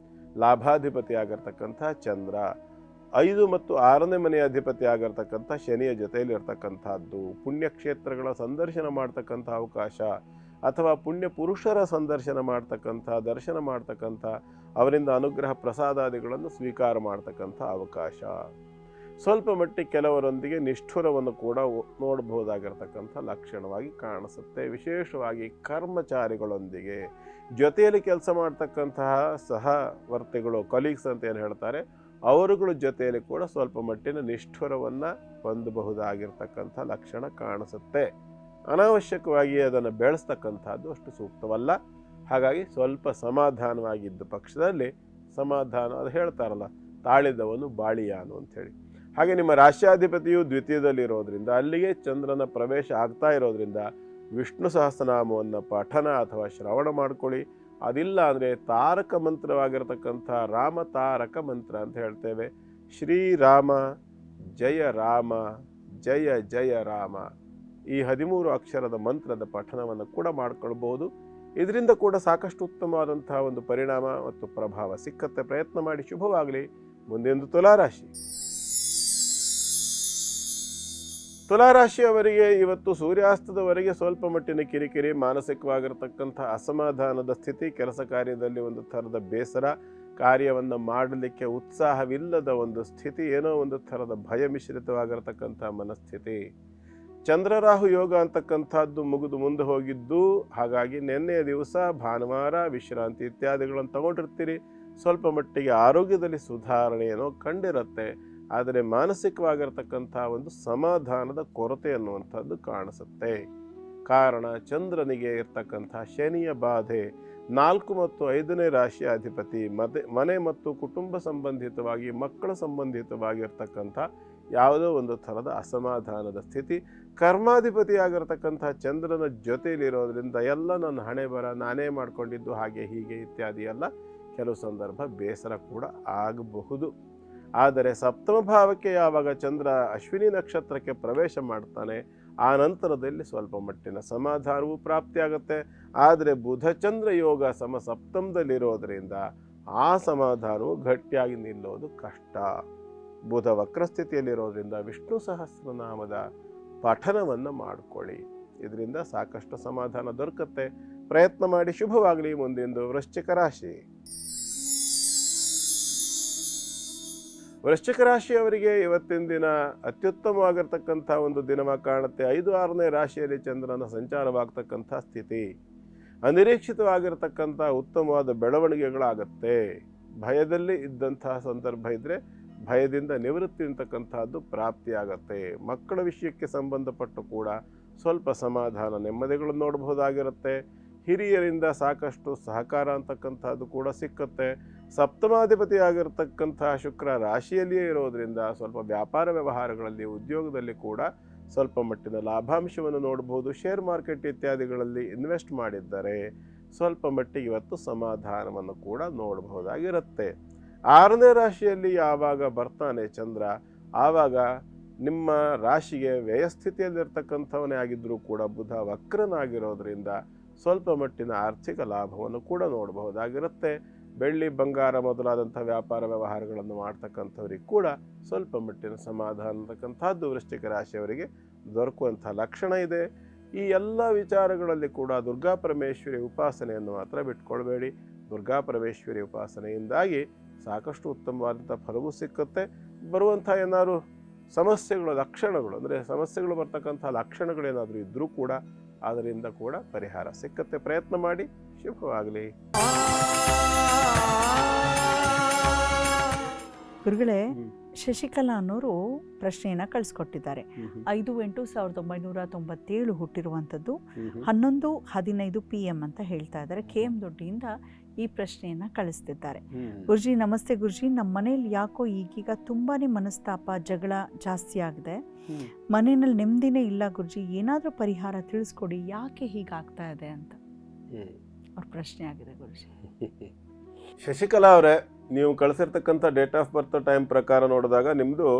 B: ಲಾಭಾಧಿಪತಿ ಆಗಿರ್ತಕ್ಕಂಥ ಚಂದ್ರ 5 ಮತ್ತು 6ನೇ ಮನೆಯ ಅಧಿಪತಿ ಆಗಿರ್ತಕ್ಕಂಥ ಶನಿಯ ಜೊತೆಯಲ್ಲಿ ಇರ್ತಕ್ಕಂಥದ್ದು. ಪುಣ್ಯಕ್ಷೇತ್ರಗಳ ಸಂದರ್ಶನ ಮಾಡ್ತಕ್ಕಂಥ ಅವಕಾಶ, ಅಥವಾ ಪುಣ್ಯ ಪುರುಷರ ಸಂದರ್ಶನ ಮಾಡ್ತಕ್ಕಂಥ, ದರ್ಶನ ಮಾಡ್ತಕ್ಕಂಥ, ಅವರಿಂದ ಅನುಗ್ರಹ ಪ್ರಸಾದಾದಿಗಳನ್ನು ಸ್ವೀಕಾರ ಮಾಡ್ತಕ್ಕಂಥ ಅವಕಾಶ. ಸ್ವಲ್ಪ ಮಟ್ಟಿಗೆ ಕೆಲವರೊಂದಿಗೆ ನಿಷ್ಠುರವನ್ನು ಕೂಡ ನೋಡಬಹುದಾಗಿರ್ತಕ್ಕಂಥ ಲಕ್ಷಣವಾಗಿ ಕಾಣಿಸುತ್ತೆ. ವಿಶೇಷವಾಗಿ ಕರ್ಮಚಾರಿಗಳೊಂದಿಗೆ, ಜೊತೆಯಲ್ಲಿ ಕೆಲಸ ಮಾಡ್ತಕ್ಕಂತಹ ಸಹವರ್ತಿಗಳು, ಕಲೀಗ್ಸ್ ಅಂತ ಏನು ಹೇಳ್ತಾರೆ, ಅವರುಗಳ ಜೊತೆಯಲ್ಲಿ ಕೂಡ ಸ್ವಲ್ಪ ಮಟ್ಟಿನ ನಿಷ್ಠುರವನ್ನು ಹೊಂದಬಹುದಾಗಿರ್ತಕ್ಕಂಥ ಲಕ್ಷಣ ಕಾಣಿಸುತ್ತೆ. ಅನಾವಶ್ಯಕವಾಗಿ ಅದನ್ನು ಬೆಳೆಸ್ತಕ್ಕಂಥದ್ದು ಅಷ್ಟು ಸೂಕ್ತವಲ್ಲ. ಹಾಗಾಗಿ ಸ್ವಲ್ಪ ಸಮಾಧಾನವಾಗಿದ್ದ ಪಕ್ಷದಲ್ಲಿ ಸಮಾಧಾನ, ಅದು ಹೇಳ್ತಾರಲ್ಲ, ತಾಳಿದವನು ಬಾಳಿಯಾನು ಅಂಥೇಳಿ. ಹಾಗೆ ನಿಮ್ಮ ರಾಶ್ಯಾಧಿಪತಿಯು ದ್ವಿತೀಯದಲ್ಲಿರೋದ್ರಿಂದ, ಅಲ್ಲಿಗೆ ಚಂದ್ರನ ಪ್ರವೇಶ ಆಗ್ತಾ ಇರೋದ್ರಿಂದ ವಿಷ್ಣು ಸಹಸ್ರನಾಮವನ್ನು ಪಠನ ಅಥವಾ ಶ್ರವಣ ಮಾಡ್ಕೊಳ್ಳಿ. ಅದಿಲ್ಲ ಅಂದರೆ ತಾರಕ ಮಂತ್ರವಾಗಿರ್ತಕ್ಕಂಥ ರಾಮ ತಾರಕ ಮಂತ್ರ ಅಂತ ಹೇಳ್ತೇವೆ. ಶ್ರೀರಾಮ ಜಯ ರಾಮ ಜಯ ಜಯ ರಾಮ, ಈ 13 ಅಕ್ಷರದ ಮಂತ್ರದ ಪಠನವನ್ನು ಕೂಡ ಮಾಡ್ಕೊಳ್ಬಹುದು. ಇದರಿಂದ ಕೂಡ ಸಾಕಷ್ಟು ಉತ್ತಮವಾದಂತಹ ಒಂದು ಪರಿಣಾಮ ಮತ್ತು ಪ್ರಭಾವ ಸಿಕ್ಕತ್ತೆ. ಪ್ರಯತ್ನ ಮಾಡಿ. ಶುಭವಾಗಲಿ. ಮುಂದೆಂದು ತುಲಾರಾಶಿ. ತುಲಾರಾಶಿಯವರಿಗೆ ಇವತ್ತು ಸೂರ್ಯಾಸ್ತದವರೆಗೆ ಸ್ವಲ್ಪ ಮಟ್ಟಿನ ಕಿರಿಕಿರಿ, ಮಾನಸಿಕವಾಗಿರ್ತಕ್ಕಂಥ ಅಸಮಾಧಾನದ ಸ್ಥಿತಿ, ಕೆಲಸ ಕಾರ್ಯದಲ್ಲಿ ಒಂದು ಥರದ ಬೇಸರ, ಕಾರ್ಯವನ್ನು ಮಾಡಲಿಕ್ಕೆ ಉತ್ಸಾಹವಿಲ್ಲದ ಒಂದು ಸ್ಥಿತಿ, ಏನೋ ಒಂದು ಥರದ ಭಯ ಮಿಶ್ರಿತವಾಗಿರ್ತಕ್ಕಂಥ ಮನಸ್ಥಿತಿ. ಚಂದ್ರರಾಹು ಯೋಗ ಅಂತಕ್ಕಂಥದ್ದು ಮುಗಿದು ಮುಂದೆ ಹೋಗಿದ್ದು, ಹಾಗಾಗಿ ನಿನ್ನೆಯ ದಿವಸ ಭಾನುವಾರ ವಿಶ್ರಾಂತಿ ಇತ್ಯಾದಿಗಳನ್ನು ತಗೊಂಡಿರ್ತೀರಿ. ಸ್ವಲ್ಪ ಮಟ್ಟಿಗೆ ಆರೋಗ್ಯದಲ್ಲಿ ಸುಧಾರಣೆಯೇನೋ ಕಂಡಿರುತ್ತೆ. ಆದರೆ ಮಾನಸಿಕವಾಗಿರ್ತಕ್ಕಂಥ ಒಂದು ಸಮಾಧಾನದ ಕೊರತೆ ಅನ್ನುವಂಥದ್ದು ಕಾಣಿಸುತ್ತೆ. ಕಾರಣ ಚಂದ್ರನಿಗೆ ಇರ್ತಕ್ಕಂಥ ಶನಿಯ ಬಾಧೆ, 4 ಮತ್ತು 5ನೇ ರಾಶಿಯ ಅಧಿಪತಿ, ಮನೆ ಮತ್ತು ಕುಟುಂಬ ಸಂಬಂಧಿತವಾಗಿ, ಮಕ್ಕಳ ಸಂಬಂಧಿತವಾಗಿರ್ತಕ್ಕಂಥ ಯಾವುದೋ ಒಂದು ಥರದ ಅಸಮಾಧಾನದ ಸ್ಥಿತಿ. ಕರ್ಮಾಧಿಪತಿಯಾಗಿರ್ತಕ್ಕಂಥ ಚಂದ್ರನ ಜೊತೆಯಲ್ಲಿರೋದ್ರಿಂದ ಎಲ್ಲ ನನ್ನ ಹಣೆ ಬರ, ನಾನೇ ಮಾಡಿಕೊಂಡಿದ್ದು, ಹಾಗೆ ಹೀಗೆ ಇತ್ಯಾದಿ ಎಲ್ಲ ಕೆಲವು ಸಂದರ್ಭ ಬೇಸರ ಕೂಡ ಆಗಬಹುದು. ಆದರೆ ಸಪ್ತಮ ಭಾವಕ್ಕೆ ಯಾವಾಗ ಚಂದ್ರ ಅಶ್ವಿನಿ ನಕ್ಷತ್ರಕ್ಕೆ ಪ್ರವೇಶ ಮಾಡ್ತಾನೆ, ಆ ನಂತರದಲ್ಲಿ ಸ್ವಲ್ಪ ಮಟ್ಟಿನ ಸಮಾಧಾನವೂ ಪ್ರಾಪ್ತಿಯಾಗುತ್ತೆ. ಆದರೆ ಬುಧ ಚಂದ್ರ ಯೋಗ ಸಪ್ತಮದಲ್ಲಿರೋದ್ರಿಂದ ಆ ಸಮಾಧಾನವು ಗಟ್ಟಿಯಾಗಿ ನಿಲ್ಲೋದು ಕಷ್ಟ. ಬುಧ ವಕ್ರಸ್ಥಿತಿಯಲ್ಲಿರೋದ್ರಿಂದ ವಿಷ್ಣು ಸಹಸ್ರನಾಮದ ಪಠನವನ್ನು ಮಾಡಿಕೊಳ್ಳಿ. ಇದರಿಂದ ಸಾಕಷ್ಟು ಸಮಾಧಾನ ದೊರಕುತ್ತೆ. ಪ್ರಯತ್ನ ಮಾಡಿ. ಶುಭವಾಗಲಿ. ಮುಂದೆಂದು ವೃಶ್ಚಿಕ ರಾಶಿ. ವೃಶ್ಚಿಕ ರಾಶಿಯವರಿಗೆ ಇವತ್ತಿನ ದಿನ ಅತ್ಯುತ್ತಮವಾಗಿರ್ತಕ್ಕಂಥ ಒಂದು ದಿನವಾಗಿ ಕಾಣುತ್ತೆ. 5, 6ನೇ ರಾಶಿಯಲ್ಲಿ ಚಂದ್ರನ ಸಂಚಾರವಾಗ್ತಕ್ಕಂಥ ಸ್ಥಿತಿ. ಅನಿರೀಕ್ಷಿತವಾಗಿರ್ತಕ್ಕಂಥ ಉತ್ತಮವಾದ ಬೆಳವಣಿಗೆಗಳಾಗತ್ತೆ. ಭಯದಲ್ಲಿ ಇದ್ದಂತಹ ಸಂದರ್ಭ ಇದ್ದರೆ ಭಯದಿಂದ ನಿವೃತ್ತಿ ಅಂತಕ್ಕಂಥದ್ದು ಪ್ರಾಪ್ತಿಯಾಗತ್ತೆ. ಮಕ್ಕಳ ವಿಷಯಕ್ಕೆ ಸಂಬಂಧಪಟ್ಟು ಕೂಡ ಸ್ವಲ್ಪ ಸಮಾಧಾನ, ನೆಮ್ಮದಿಗಳನ್ನು ನೋಡಬಹುದಾಗಿರುತ್ತೆ. ಹಿರಿಯರಿಂದ ಸಾಕಷ್ಟು ಸಹಕಾರ ಅಂತಕ್ಕಂಥದ್ದು ಕೂಡ ಸಿಕ್ಕತ್ತೆ. ಸಪ್ತಮಾಧಿಪತಿ ಆಗಿರ್ತಕ್ಕಂಥ ಶುಕ್ರ ರಾಶಿಯಲ್ಲಿಯೇ ಇರೋದರಿಂದ ಸ್ವಲ್ಪ ವ್ಯಾಪಾರ ವ್ಯವಹಾರಗಳಲ್ಲಿ, ಉದ್ಯೋಗದಲ್ಲಿ ಕೂಡ ಸ್ವಲ್ಪ ಮಟ್ಟಿನ ಲಾಭಾಂಶವನ್ನು ನೋಡಬಹುದು. ಶೇರ್ ಮಾರ್ಕೆಟ್ ಇತ್ಯಾದಿಗಳಲ್ಲಿ ಇನ್ವೆಸ್ಟ್ ಮಾಡಿದ್ದರೆ ಸ್ವಲ್ಪ ಮಟ್ಟಿಗೆ ಇವತ್ತು ಸಮಾಧಾನವನ್ನು ಕೂಡ ನೋಡಬಹುದಾಗಿರುತ್ತೆ. 6ನೇ ರಾಶಿಯಲ್ಲಿ ಯಾವಾಗ ಬರ್ತಾನೆ ಚಂದ್ರ, ಆವಾಗ ನಿಮ್ಮ ರಾಶಿಗೆ ವ್ಯಯಸ್ಥಿತಿಯಲ್ಲಿರ್ತಕ್ಕಂಥವನೇ ಆಗಿದ್ದರೂ ಕೂಡ ಬುಧ ವಕ್ರನಾಗಿರೋದ್ರಿಂದ ಸ್ವಲ್ಪ ಮಟ್ಟಿನ ಆರ್ಥಿಕ ಲಾಭವನ್ನು ಕೂಡ ನೋಡಬಹುದಾಗಿರುತ್ತೆ. ಬೆಳ್ಳಿ ಬಂಗಾರ ಮೊದಲಾದಂಥ ವ್ಯಾಪಾರ ವ್ಯವಹಾರಗಳನ್ನು ಮಾಡ್ತಕ್ಕಂಥವ್ರಿಗೆ ಕೂಡ ಸ್ವಲ್ಪ ಮಟ್ಟಿನ ಸಮಾಧಾನ ಅಂತಕ್ಕಂಥದ್ದು ವೃಶ್ಚಿಕ ರಾಶಿಯವರಿಗೆ ದೊರಕುವಂಥ ಲಕ್ಷಣ ಇದೆ. ಈ ಎಲ್ಲ ವಿಚಾರಗಳಲ್ಲಿ ಕೂಡ ದುರ್ಗಾ ಪರಮೇಶ್ವರಿ ಉಪಾಸನೆಯನ್ನು ಮಾತ್ರ ಬಿಟ್ಕೊಳ್ಬೇಡಿ. ದುರ್ಗಾ ಪರಮೇಶ್ವರಿ ಉಪಾಸನೆಯಿಂದಾಗಿ ಸಾಕಷ್ಟು ಉತ್ತಮವಾದಂಥ ಫಲವೂ ಸಿಕ್ಕುತ್ತೆ. ಬರುವಂಥ ಏನಾದ್ರು ಸಮಸ್ಯೆಗಳು ಲಕ್ಷಣಗಳು ಅಂದರೆ ಸಮಸ್ಯೆಗಳು ಬರ್ತಕ್ಕಂಥ ಲಕ್ಷಣಗಳೇನಾದರೂ ಇದ್ದರೂ ಕೂಡ ಅದರಿಂದ ಕೂಡ ಪರಿಹಾರ ಸಿಕ್ಕತ್ತೆ. ಪ್ರಯತ್ನ ಮಾಡಿ. ಶುಭವಾಗಲಿ.
A: ಗುರುಗಳೇ, ಶಶಿಕಲಾ ಅನ್ನೋರು ಪ್ರಶ್ನೆಯನ್ನ ಕಳಿಸ್ಕೊಟ್ಟಿದ್ದಾರೆ. 5/8/1997 ಹುಟ್ಟಿರುವಂಥದ್ದು, 11:15 PM ಅಂತ ಹೇಳ್ತಾ ಇದ್ದಾರೆ. KM ದೊಡ್ಡಿಯಿಂದ ಈ ಪ್ರಶ್ನೆಯನ್ನ ಕಳಿಸ್ತಿದ್ದಾರೆ. ಗುರುಜಿ ನಮಸ್ತೆ ಗುರುಜಿ, ನಮ್ಮ ಮನೇಲಿ ಯಾಕೋ ಈಗೀಗ ತುಂಬಾನೇ ಮನಸ್ತಾಪ, ಜಗಳ ಜಾಸ್ತಿ ಆಗಿದೆ. ಮನೆಯಲ್ಲಿ ನೆಮ್ಮದಿನೇ ಇಲ್ಲ ಗುರುಜಿ, ಏನಾದರೂ ಪರಿಹಾರ ತಿಳಿಸ್ಕೊಡಿ, ಯಾಕೆ ಹೀಗಾಗ್ತಾ ಇದೆ ಅಂತ ಅವ್ರ ಪ್ರಶ್ನೆ ಆಗಿದೆ ಗುರುಜಿ.
B: ಶಶಿಕಲಾ ಅವರೇ, ನೀವು ಕಳಿಸಿರ್ತಕ್ಕಂಥ ಡೇಟ್ ಆಫ್ ಬರ್ತ್ ಟೈಮ್ ಪ್ರಕಾರ ನೋಡಿದಾಗ ನಿಮ್ಮದು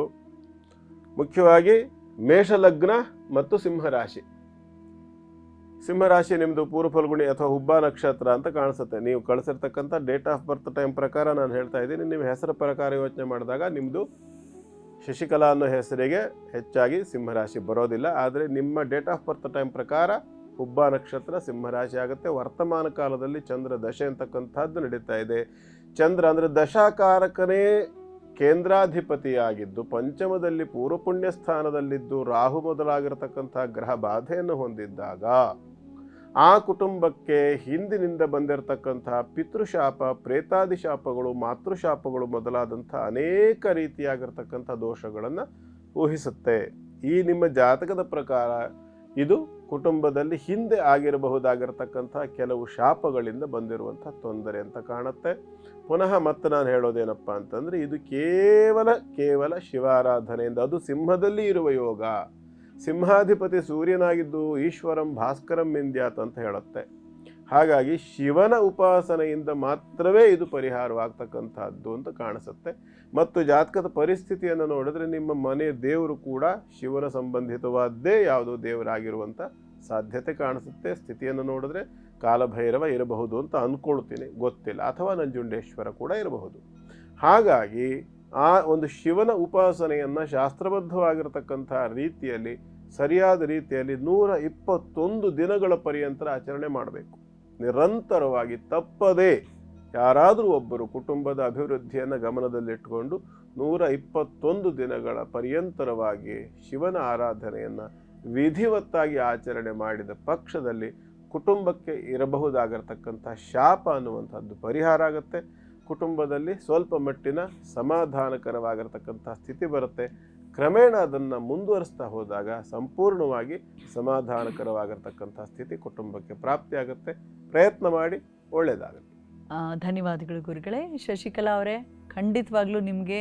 B: ಮುಖ್ಯವಾಗಿ ಮೇಷಲಗ್ನ ಮತ್ತು ಸಿಂಹರಾಶಿ. ಸಿಂಹರಾಶಿ ನಿಮ್ಮದು ಪೂರ್ವ ಫಲ್ಗುಣಿ ಅಥವಾ ಹುಬ್ಬ ನಕ್ಷತ್ರ ಅಂತ ಕಾಣಿಸುತ್ತೆ. ನೀವು ಕಳಿಸಿರ್ತಕ್ಕಂಥ ಡೇಟ್ ಆಫ್ ಬರ್ತ್ ಟೈಮ್ ಪ್ರಕಾರ ನಾನು ಹೇಳ್ತಾ ಇದ್ದೀನಿ. ನಿಮ್ಮ ಹೆಸರ ಪ್ರಕಾರ ಯೋಚನೆ ಮಾಡಿದಾಗ ನಿಮ್ಮದು ಶಶಿಕಲಾ ಅನ್ನೋ ಹೆಸರಿಗೆ ಹೆಚ್ಚಾಗಿ ಸಿಂಹರಾಶಿ ಬರೋದಿಲ್ಲ. ಆದರೆ ನಿಮ್ಮ ಡೇಟ್ ಆಫ್ ಬರ್ತ್ ಟೈಮ್ ಪ್ರಕಾರ ಹುಬ್ಬ ನಕ್ಷತ್ರ ಸಿಂಹರಾಶಿ ಆಗುತ್ತೆ. ವರ್ತಮಾನ ಕಾಲದಲ್ಲಿ ಚಂದ್ರ ದಶೆ ಅಂತಕ್ಕಂಥದ್ದು ನಡೀತಾ ಇದೆ. ಚಂದ್ರ ಅಂದರೆ ದಶಾಕಾರಕನೇ ಕೇಂದ್ರಾಧಿಪತಿಯಾಗಿದ್ದು ಪಂಚಮದಲ್ಲಿ ಪೂರ್ವ ಪುಣ್ಯ ಸ್ಥಾನದಲ್ಲಿದ್ದು ರಾಹು ಮೊದಲಾಗಿರತಕ್ಕಂಥ ಗ್ರಹ ಬಾಧೆಯನ್ನು ಹೊಂದಿದ್ದಾಗ ಆ ಕುಟುಂಬಕ್ಕೆ ಹಿಂದಿನಿಂದ ಬಂದಿರತಕ್ಕಂತಹ ಪಿತೃಶಾಪ, ಪ್ರೇತಾದಿ ಶಾಪಗಳು, ಮಾತೃಶಾಪಗಳು ಮೊದಲಾದಂಥ ಅನೇಕ ರೀತಿಯಾಗಿರ್ತಕ್ಕಂಥ ದೋಷಗಳನ್ನು ಊಹಿಸುತ್ತೆ. ಈ ನಿಮ್ಮ ಜಾತಕದ ಪ್ರಕಾರ ಇದು ಕುಟುಂಬದಲ್ಲಿ ಹಿಂದೆ ಆಗಿರಬಹುದಾಗಿರ್ತಕ್ಕಂಥ ಕೆಲವು ಶಾಪಗಳಿಂದ ಬಂದಿರುವಂಥ ತೊಂದರೆ ಅಂತ ಕಾಣುತ್ತೆ. ಪುನಃ ಮತ್ತೆ ನಾನು ಹೇಳೋದೇನಪ್ಪ ಅಂತಂದರೆ ಇದು ಕೇವಲ ಶಿವಾರಾಧನೆಯಿಂದ, ಅದು ಸಿಂಹದಲ್ಲಿ ಇರುವ ಯೋಗ. ಸಿಂಹಾಧಿಪತಿ ಸೂರ್ಯನಾಗಿದ್ದು ಈಶ್ವರಂ ಭಾಸ್ಕರಂ ವಿಂದ್ಯಾತ್ ಅಂತ ಹೇಳುತ್ತೆ. ಹಾಗಾಗಿ ಶಿವನ ಉಪಾಸನೆಯಿಂದ ಮಾತ್ರವೇ ಇದು ಪರಿಹಾರವಾಗ್ತಕ್ಕಂಥದ್ದು ಅಂತ ಕಾಣಿಸುತ್ತೆ. ಮತ್ತು ಜಾತಕದ ಪರಿಸ್ಥಿತಿಯನ್ನು ನೋಡಿದ್ರೆ ನಿಮ್ಮ ಮನೆ ದೇವರು ಕೂಡ ಶಿವನ ಸಂಬಂಧಿತವಾದ್ದೇ ಯಾವುದೋ ದೇವರಾಗಿರುವಂಥ ಸಾಧ್ಯತೆ ಕಾಣಿಸುತ್ತೆ. ಸ್ಥಿತಿಯನ್ನು ನೋಡಿದ್ರೆ ಕಾಲಭೈರವ ಇರಬಹುದು ಅಂತ ಅಂದ್ಕೊಳ್ತೀನಿ, ಗೊತ್ತಿಲ್ಲ, ಅಥವಾ ನಂಜುಂಡೇಶ್ವರ ಕೂಡ ಇರಬಹುದು. ಹಾಗಾಗಿ ಆ ಒಂದು ಶಿವನ ಉಪಾಸನೆಯನ್ನು ಶಾಸ್ತ್ರಬದ್ಧವಾಗಿರತಕ್ಕಂಥ ರೀತಿಯಲ್ಲಿ, ಸರಿಯಾದ ರೀತಿಯಲ್ಲಿ 121 ದಿನಗಳ ಪರ್ಯಂತರ ಆಚರಣೆ ಮಾಡಬೇಕು. ನಿರಂತರವಾಗಿ ತಪ್ಪದೇ ಯಾರಾದರೂ ಒಬ್ಬರು ಕುಟುಂಬದ ಅಭಿವೃದ್ಧಿಯನ್ನು ಗಮನದಲ್ಲಿಟ್ಟುಕೊಂಡು 121 ದಿನಗಳ ಪರ್ಯಂತರವಾಗಿ ಶಿವನ ಆರಾಧನೆಯನ್ನು ವಿಧಿವತ್ತಾಗಿ ಆಚರಣೆ ಮಾಡಿದ ಪಕ್ಷದಲ್ಲಿ ಕುಟುಂಬಕ್ಕೆ ಇರಬಹುದಾಗಿರ್ತಕ್ಕಂಥ ಶಾಪ ಅನ್ನುವಂಥದ್ದು ಪರಿಹಾರ ಆಗುತ್ತೆ. ಕುಟುಂಬದಲ್ಲಿ ಸ್ವಲ್ಪ ಮಟ್ಟಿನ ಸಮಾಧಾನಕರವಾಗಿರ್ತಕ್ಕಂಥ ಸ್ಥಿತಿ ಬರುತ್ತೆ. ಕ್ರಮೇಣ ಅದನ್ನು ಮುಂದುವರಿಸ್ತಾ ಹೋದಾಗ ಸಂಪೂರ್ಣವಾಗಿ ಸಮಾಧಾನಕರವಾಗಿರ್ತಕ್ಕಂಥ ಸ್ಥಿತಿ ಕುಟುಂಬಕ್ಕೆ ಪ್ರಾಪ್ತಿಯಾಗುತ್ತೆ. ಪ್ರಯತ್ನ ಮಾಡಿ, ಒಳ್ಳೆಯದಾಗುತ್ತೆ.
A: ಧನ್ಯವಾದಗಳು ಗುರುಗಳೇ. ಶಶಿಕಲಾ ಅವರೇ, ಖಂಡಿತವಾಗ್ಲೂ ನಿಮಗೆ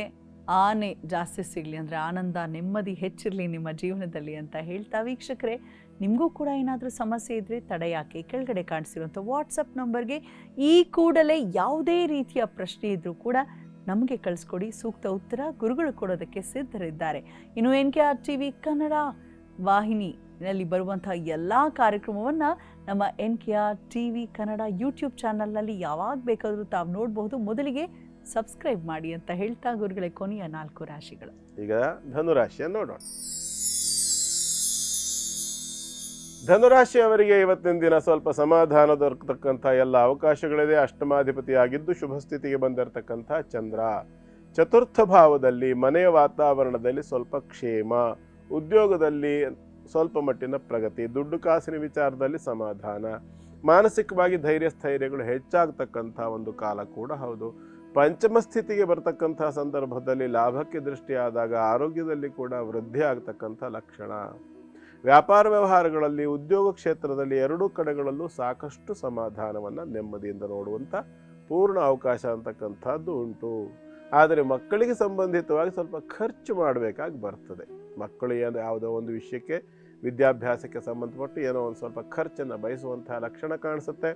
A: ಆನೆ ಜಾಸ್ತಿ ಸಿಗಲಿ, ಅಂದರೆ ಆನಂದ, ನೆಮ್ಮದಿ ಹೆಚ್ಚಿರಲಿ ನಿಮ್ಮ ಜೀವನದಲ್ಲಿ ಅಂತ ಹೇಳ್ತಾ, ವೀಕ್ಷಕರೇ ನಿಮಗೂ ಕೂಡ ಏನಾದರೂ ಸಮಸ್ಯೆ ಇದ್ದರೆ ತಡೆ ಯಾಕೆ, ಕೆಳಗಡೆ ಕಾಣಿಸಿರುವಂಥ ವಾಟ್ಸಪ್ ನಂಬರ್ಗೆ ಈ ಕೂಡಲೇ ಯಾವುದೇ ರೀತಿಯ ಪ್ರಶ್ನೆ ಇದ್ದರೂ ಕೂಡ ನಮಗೆ ಕಳಿಸ್ಕೊಡಿ. ಸೂಕ್ತ ಉತ್ತರ ಗುರುಗಳು ಕೊಡೋದಕ್ಕೆ ಸಿದ್ಧರಿದ್ದಾರೆ. ಇನ್ನು NKR TV ಕನ್ನಡ ವಾಹಿನಿಯಲ್ಲಿ ಬರುವಂಥ ಎಲ್ಲ ಕಾರ್ಯಕ್ರಮವನ್ನು ನಮ್ಮ NKR TV ಕನ್ನಡ ಯೂಟ್ಯೂಬ್ ಚಾನಲ್ನಲ್ಲಿ ಯಾವಾಗ ಬೇಕಾದರೂ ತಾವು ನೋಡಬಹುದು. ಮೊದಲಿಗೆ ಸಬ್ಸ್ಕ್ರೈಬ್ ಮಾಡಿ ಅಂತ ಹೇಳ್ತಾ ಗುರುಗಳೇ, ಕೊನೆಯ 4 ರಾಶಿಗಳು.
B: ಈಗ ಧನುರಾಶಿಯನ್ನು ನೋಡೋಣ. ಧನುರಾಶಿಯವರಿಗೆ ಇವತ್ತಿನ ದಿನ ಸ್ವಲ್ಪ ಸಮಾಧಾನ ದೊರಕತಕ್ಕಂಥ ಎಲ್ಲ ಅವಕಾಶಗಳಿದೆ. ಅಷ್ಟಮಾಧಿಪತಿ ಆಗಿದ್ದು ಶುಭ ಸ್ಥಿತಿಗೆ ಬಂದಿರತಕ್ಕಂಥ ಚಂದ್ರ ಚತುರ್ಥ ಭಾವದಲ್ಲಿ, ಮನೆಯ ವಾತಾವರಣದಲ್ಲಿ ಸ್ವಲ್ಪ ಕ್ಷೇಮ, ಉದ್ಯೋಗದಲ್ಲಿ ಸ್ವಲ್ಪ ಮಟ್ಟಿನ ಪ್ರಗತಿ, ದುಡ್ಡು ಕಾಸಿನ ವಿಚಾರದಲ್ಲಿ ಸಮಾಧಾನ, ಮಾನಸಿಕವಾಗಿ ಧೈರ್ಯ ಸ್ಥೈರ್ಯಗಳು ಹೆಚ್ಚಾಗತಕ್ಕಂಥ ಒಂದು ಕಾಲ ಕೂಡ ಹೌದು. ಪಂಚಮ ಸ್ಥಿತಿಗೆ ಬರ್ತಕ್ಕಂಥ ಸಂದರ್ಭದಲ್ಲಿ ಲಾಭಕ್ಕೆ ದೃಷ್ಟಿಯಾದಾಗ ಆರೋಗ್ಯದಲ್ಲಿ ಕೂಡ ವೃದ್ಧಿ ಆಗ್ತಕ್ಕಂಥ ಲಕ್ಷಣ. ವ್ಯಾಪಾರ ವ್ಯವಹಾರಗಳಲ್ಲಿ, ಉದ್ಯೋಗ ಕ್ಷೇತ್ರದಲ್ಲಿ ಎರಡೂ ಕಡೆಗಳಲ್ಲೂ ಸಾಕಷ್ಟು ಸಮಾಧಾನವನ್ನು ನೆಮ್ಮದಿಯಿಂದ ನೋಡುವಂಥ ಪೂರ್ಣ ಅವಕಾಶ ಅಂತಕ್ಕಂಥದ್ದು ಉಂಟು. ಆದರೆ ಮಕ್ಕಳಿಗೆ ಸಂಬಂಧಿತವಾಗಿ ಸ್ವಲ್ಪ ಖರ್ಚು ಮಾಡಬೇಕಾಗಿ ಬರ್ತದೆ. ಮಕ್ಕಳು ಯಾವುದೋ ಒಂದು ವಿಷಯಕ್ಕೆ ವಿದ್ಯಾಭ್ಯಾಸಕ್ಕೆ ಸಂಬಂಧಪಟ್ಟು ಏನೋ ಒಂದು ಸ್ವಲ್ಪ ಖರ್ಚನ್ನು ಬಯಸುವಂತಹ ಲಕ್ಷಣ ಕಾಣಿಸುತ್ತೆ.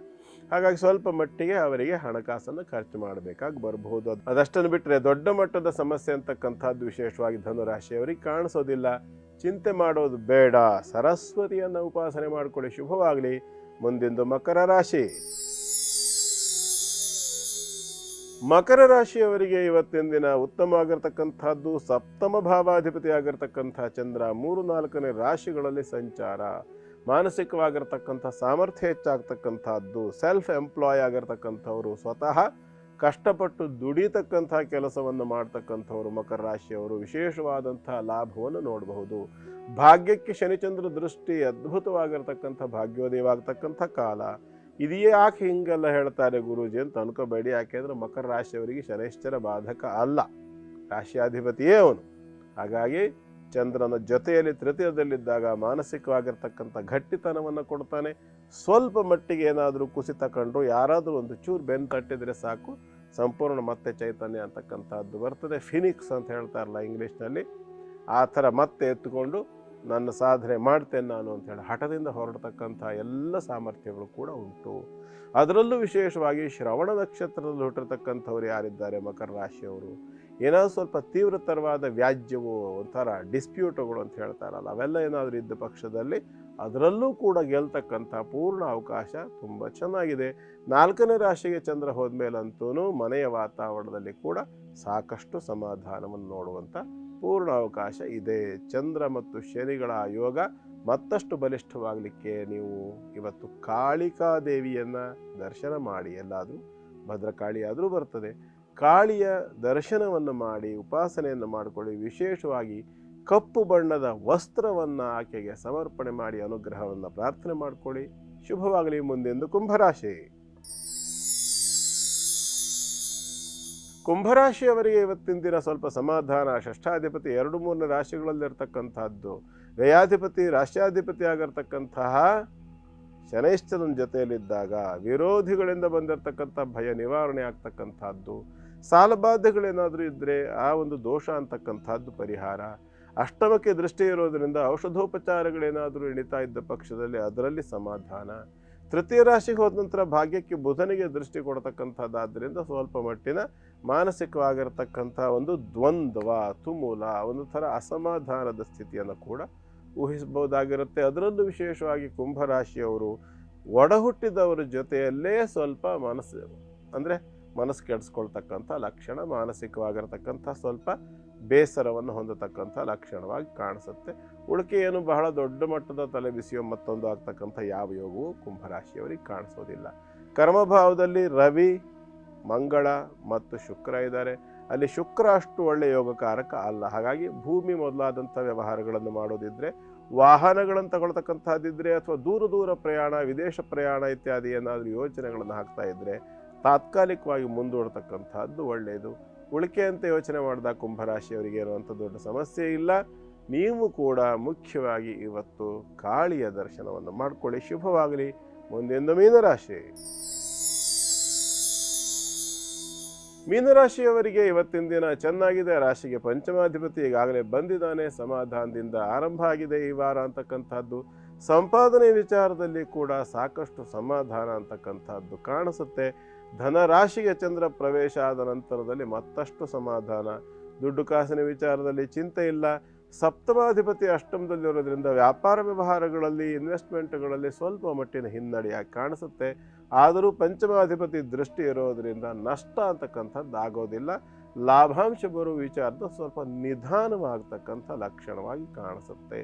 B: ಹಾಗಾಗಿ ಸ್ವಲ್ಪ ಮಟ್ಟಿಗೆ ಅವರಿಗೆ ಹಣಕಾಸನ್ನು ಖರ್ಚು ಮಾಡಬೇಕಾಗಿ ಬರಬಹುದು. ಅದಷ್ಟನ್ನು ಬಿಟ್ಟರೆ ದೊಡ್ಡ ಮಟ್ಟದ ಸಮಸ್ಯೆ ಅಂತಕ್ಕಂಥದ್ದು ವಿಶೇಷವಾಗಿ ಧನುರಾಶಿಯವರಿಗೆ ಕಾಣಿಸೋದಿಲ್ಲ. ಚಿಂತೆ ಮಾಡೋದು ಬೇಡ, ಸರಸ್ವತಿಯನ್ನು ಉಪಾಸನೆ ಮಾಡಿಕೊಳ್ಳಿ, ಶುಭವಾಗಲಿ. ಮುಂದಿಂದು ಮಕರ ರಾಶಿ. ಮಕರ ರಾಶಿಯವರಿಗೆ ಇವತ್ತಿನ ದಿನ ಉತ್ತಮವಾಗಿರ್ತಕ್ಕಂಥದ್ದು ಸಪ್ತಮ ಭಾವಾಧಿಪತಿ ಆಗಿರ್ತಕ್ಕಂಥ ಚಂದ್ರ 3-4ನೇ ರಾಶಿಗಳಲ್ಲಿ ಸಂಚಾರ. ಮಾನಸಿಕವಾಗಿರ್ತಕ್ಕಂಥ ಸಾಮರ್ಥ್ಯ ಹೆಚ್ಚಾಗ್ತಕ್ಕಂಥದ್ದು. ಸೆಲ್ಫ್ ಎಂಪ್ಲಾಯ್ ಆಗಿರ್ತಕ್ಕಂಥವ್ರು, ಸ್ವತಃ ಕಷ್ಟಪಟ್ಟು ದುಡಿತಕ್ಕಂಥ ಕೆಲಸವನ್ನು ಮಾಡ್ತಕ್ಕಂಥವ್ರು ಮಕರ ರಾಶಿಯವರು ವಿಶೇಷವಾದಂಥ ಲಾಭವನ್ನು ನೋಡಬಹುದು. ಭಾಗ್ಯಕ್ಕೆ ಶನಿಚಂದ್ರ ದೃಷ್ಟಿ ಅದ್ಭುತವಾಗಿರ್ತಕ್ಕಂಥ ಭಾಗ್ಯೋದಯವಾಗ್ತಕ್ಕಂಥ ಕಾಲ. ಇದು ಯಾಕೆ ಹಿಂಗೆಲ್ಲ ಹೇಳ್ತಾರೆ ಗುರೂಜಿ ಅಂತ ಅನ್ಕೋಬೇಡಿ. ಯಾಕೆಂದ್ರೆ ಮಕರ ರಾಶಿಯವರಿಗೆ ಶನೈಶ್ಚರ ಬಾಧಕ ಅಲ್ಲ, ರಾಶಿಯಾಧಿಪತಿಯೇ ಅವನು. ಹಾಗಾಗಿ ಚಂದ್ರನ ಜೊತೆಯಲ್ಲಿ ತೃತೀಯದಲ್ಲಿದ್ದಾಗ ಮಾನಸಿಕವಾಗಿರ್ತಕ್ಕಂಥ ಗಟ್ಟಿತನವನ್ನು ಕೊಡ್ತಾನೆ. ಸ್ವಲ್ಪ ಮಟ್ಟಿಗೆ ಏನಾದರೂ ಕುಸಿತ ಕಂಡ್ರು, ಯಾರಾದರೂ ಒಂದು ಚೂರು ಬೆನ್ನು ತಟ್ಟಿದ್ರೆ ಸಾಕು, ಸಂಪೂರ್ಣ ಮತ್ತೆ ಚೈತನ್ಯ ಅಂತಕ್ಕಂಥದ್ದು ಬರ್ತದೆ. ಫಿನಿಕ್ಸ್ ಅಂತ ಹೇಳ್ತಾರಲ್ಲ ಇಂಗ್ಲೀಷ್ನಲ್ಲಿ, ಆ ಥರ ಮತ್ತೆ ಎತ್ತುಕೊಂಡು ನನ್ನ ಸಾಧನೆ ಮಾಡ್ತೇನೆ ನಾನು ಅಂತೇಳಿ ಹಠದಿಂದ ಹೊರಡ್ತಕ್ಕಂಥ ಎಲ್ಲ ಸಾಮರ್ಥ್ಯಗಳು ಕೂಡ ಉಂಟು. ಅದರಲ್ಲೂ ವಿಶೇಷವಾಗಿ ಶ್ರವಣ ನಕ್ಷತ್ರದಲ್ಲಿ ಹುಟ್ಟಿರ್ತಕ್ಕಂಥವ್ರು ಯಾರಿದ್ದಾರೆ ಮಕರ ರಾಶಿಯವರು, ಏನಾದರೂ ಸ್ವಲ್ಪ ತೀವ್ರತರವಾದ ವ್ಯಾಜ್ಯವು, ಒಂಥರ ಡಿಸ್ಪ್ಯೂಟುಗಳು ಅಂತ ಹೇಳ್ತಾರಲ್ಲ, ಅವೆಲ್ಲ ಏನಾದರೂ ಇದ್ದ ಪಕ್ಷದಲ್ಲಿ ಅದರಲ್ಲೂ ಕೂಡ ಗೆಲ್ತಕ್ಕಂಥ ಪೂರ್ಣ ಅವಕಾಶ ತುಂಬ ಚೆನ್ನಾಗಿದೆ. 4ನೇ ರಾಶಿಗೆ ಚಂದ್ರ ಹೋದ್ಮೇಲಂತೂ ಮನೆಯ ವಾತಾವರಣದಲ್ಲಿ ಕೂಡ ಸಾಕಷ್ಟು ಸಮಾಧಾನವನ್ನು ನೋಡುವಂಥ ಪೂರ್ಣ ಅವಕಾಶ ಇದೆ. ಚಂದ್ರ ಮತ್ತು ಶನಿಗಳ ಯೋಗ ಮತ್ತಷ್ಟು ಬಲಿಷ್ಠವಾಗಲಿಕ್ಕೆ ನೀವು ಇವತ್ತು ಕಾಳಿಕಾ ದೇವಿಯನ್ನು ದರ್ಶನ ಮಾಡಿ. ಎಲ್ಲಾದರೂ ಭದ್ರಕಾಳಿಯಾದರೂ ಬರ್ತದೆ, ಕಾಳಿಯ ದರ್ಶನವನ್ನು ಮಾಡಿ ಉಪಾಸನೆಯನ್ನು ಮಾಡಿಕೊಳ್ಳಿ. ವಿಶೇಷವಾಗಿ ಕಪ್ಪು ಬಣ್ಣದ ವಸ್ತ್ರವನ್ನು ಆಕೆಗೆ ಸಮರ್ಪಣೆ ಮಾಡಿ ಅನುಗ್ರಹವನ್ನು ಪ್ರಾರ್ಥನೆ ಮಾಡಿಕೊಳ್ಳಿ. ಶುಭವಾಗಲಿ. ಮುಂದೆಂದು ಕುಂಭರಾಶಿ. ಕುಂಭರಾಶಿಯವರಿಗೆ ಇವತ್ತಿನ ದಿನ ಸ್ವಲ್ಪ ಸಮಾಧಾನ. ಷಷ್ಠಾಧಿಪತಿ 2-3 ರಾಶಿಗಳಲ್ಲಿರ್ತಕ್ಕಂಥದ್ದು, ವ್ಯಯಾಧಿಪತಿ ರಾಷ್ಟ್ರಾಧಿಪತಿ ಆಗಿರ್ತಕ್ಕಂತಹ ಶನೈಶ್ಚರನ ಜೊತೆಯಲ್ಲಿದ್ದಾಗ ವಿರೋಧಿಗಳಿಂದ ಬಂದಿರತಕ್ಕಂಥ ಭಯ ನಿವಾರಣೆ ಆಗ್ತಕ್ಕಂಥದ್ದು. ಸಾಲಬಾಧೆಗಳೇನಾದರೂ ಇದ್ದರೆ ಆ ಒಂದು ದೋಷ ಅಂತಕ್ಕಂಥದ್ದು ಪರಿಹಾರ. ಅಷ್ಟಮಕ್ಕೆ ದೃಷ್ಟಿ ಇರೋದರಿಂದ ಔಷಧೋಪಚಾರಗಳೇನಾದರೂ ಇಳಿತಾ ಇದ್ದ ಪಕ್ಷದಲ್ಲಿ ಅದರಲ್ಲಿ ಸಮಾಧಾನ. ತೃತೀಯ ರಾಶಿಗೆ ಹೋದ ನಂತರ ಭಾಗ್ಯಕ್ಕೆ ಬುಧನಿಗೆ ದೃಷ್ಟಿ ಕೊಡ್ತಕ್ಕಂಥದ್ದಾದ್ದರಿಂದ ಸ್ವಲ್ಪ ಮಟ್ಟಿನ ಮಾನಸಿಕವಾಗಿರ್ತಕ್ಕಂಥ ಒಂದು ದ್ವಂದ್ವ, ತುಮೂಲ, ಒಂದು ಥರ ಅಸಮಾಧಾನದ ಸ್ಥಿತಿಯನ್ನು ಕೂಡ ಊಹಿಸಬಹುದಾಗಿರುತ್ತೆ. ಅದರಲ್ಲೂ ವಿಶೇಷವಾಗಿ ಕುಂಭರಾಶಿಯವರು ಒಡಹುಟ್ಟಿದವರ ಜೊತೆಯಲ್ಲೇ ಸ್ವಲ್ಪ ಮನಸ್ಸು ಕೆಡಿಸ್ಕೊಳ್ತಕ್ಕಂಥ ಲಕ್ಷಣ, ಮಾನಸಿಕವಾಗಿರ್ತಕ್ಕಂಥ ಸ್ವಲ್ಪ ಬೇಸರವನ್ನು ಹೊಂದತಕ್ಕಂಥ ಲಕ್ಷಣವಾಗಿ ಕಾಣಿಸುತ್ತೆ. ಉಳಿಕೆ ಏನು ಬಹಳ ದೊಡ್ಡ ಮಟ್ಟದ ತಲೆ ಬಿಸಿಯೋ ಮತ್ತೊಂದು ಆಗ್ತಕ್ಕಂಥ ಯಾವ ಯೋಗವೂ ಕುಂಭರಾಶಿಯವರಿಗೆ ಕಾಣಿಸೋದಿಲ್ಲ. ಕರ್ಮಭಾವದಲ್ಲಿ ರವಿ, ಮಂಗಳ ಮತ್ತು ಶುಕ್ರ ಇದ್ದಾರೆ. ಅಲ್ಲಿ ಶುಕ್ರ ಅಷ್ಟು ಒಳ್ಳೆಯ ಯೋಗಕಾರಕ ಅಲ್ಲ. ಹಾಗಾಗಿ ಭೂಮಿ ಮೊದಲಾದಂಥ ವ್ಯವಹಾರಗಳನ್ನು ಮಾಡೋದಿದ್ರೆ, ವಾಹನಗಳನ್ನು ತಗೊಳ್ತಕ್ಕಂಥದ್ದಿದ್ರೆ, ಅಥವಾ ದೂರ ಪ್ರಯಾಣ, ವಿದೇಶ ಪ್ರಯಾಣ ಇತ್ಯಾದಿ ಏನಾದರೂ ಯೋಚನೆಗಳನ್ನು ಹಾಕ್ತಾ ಇದ್ದರೆ ತಾತ್ಕಾಲಿಕವಾಗಿ ಮುಂದೂಡ್ತಕ್ಕಂಥದ್ದು ಒಳ್ಳೆಯದು. ಉಳಿಕೆ ಅಂತ ಯೋಚನೆ ಮಾಡಿದಾಗ ಕುಂಭರಾಶಿಯವರಿಗೆ ಇರುವಂಥ ದೊಡ್ಡ ಸಮಸ್ಯೆ ಇಲ್ಲ. ನೀವು ಕೂಡ ಮುಖ್ಯವಾಗಿ ಇವತ್ತು ಕಾಳಿಯ ದರ್ಶನವನ್ನು ಮಾಡಿಕೊಳ್ಳಿ. ಶುಭವಾಗಲಿ. ಮುಂದೆಂದು ಮೀನರಾಶಿ. ಮೀನರಾಶಿಯವರಿಗೆ ಇವತ್ತಿನ ದಿನ ಚೆನ್ನಾಗಿದೆ. ರಾಶಿಗೆ ಪಂಚಮಾಧಿಪತಿ ಈಗಾಗಲೇ ಬಂದಿದ್ದಾನೆ, ಸಮಾಧಾನದಿಂದ ಆರಂಭ ಆಗಿದೆ ಈ ವಾರ ಅಂತಕ್ಕಂಥದ್ದು. ಸಂಪಾದನೆ ವಿಚಾರದಲ್ಲಿ ಕೂಡ ಸಾಕಷ್ಟು ಸಮಾಧಾನ ಅಂತಕ್ಕಂಥದ್ದು ಕಾಣಿಸುತ್ತೆ. ಧನರಾಶಿಗೆ ಚಂದ್ರ ಪ್ರವೇಶ ಆದ ನಂತರದಲ್ಲಿ ಮತ್ತಷ್ಟು ಸಮಾಧಾನ. ದುಡ್ಡು ಕಾಸಿನ ವಿಚಾರದಲ್ಲಿ ಚಿಂತೆ ಇಲ್ಲ. ಸಪ್ತಮಾಧಿಪತಿ ಅಷ್ಟಮದಲ್ಲಿರೋದ್ರಿಂದ ವ್ಯಾಪಾರ ವ್ಯವಹಾರಗಳಲ್ಲಿ, ಇನ್ವೆಸ್ಟ್ಮೆಂಟ್ಗಳಲ್ಲಿ ಸ್ವಲ್ಪ ಮಟ್ಟಿನ ಹಿನ್ನಡೆಯಾಗಿ ಕಾಣಿಸುತ್ತೆ. ಆದರೂ ಪಂಚಮಾಧಿಪತಿ ದೃಷ್ಟಿ ಇರೋದರಿಂದ ನಷ್ಟ ಅಂತಕ್ಕಂಥದ್ದು ಆಗೋದಿಲ್ಲ. ಲಾಭಾಂಶ ಬರುವ ವಿಚಾರದ ಸ್ವಲ್ಪ ನಿಧಾನವಾಗ್ತಕ್ಕಂಥ ಲಕ್ಷಣವಾಗಿ ಕಾಣಿಸುತ್ತೆ.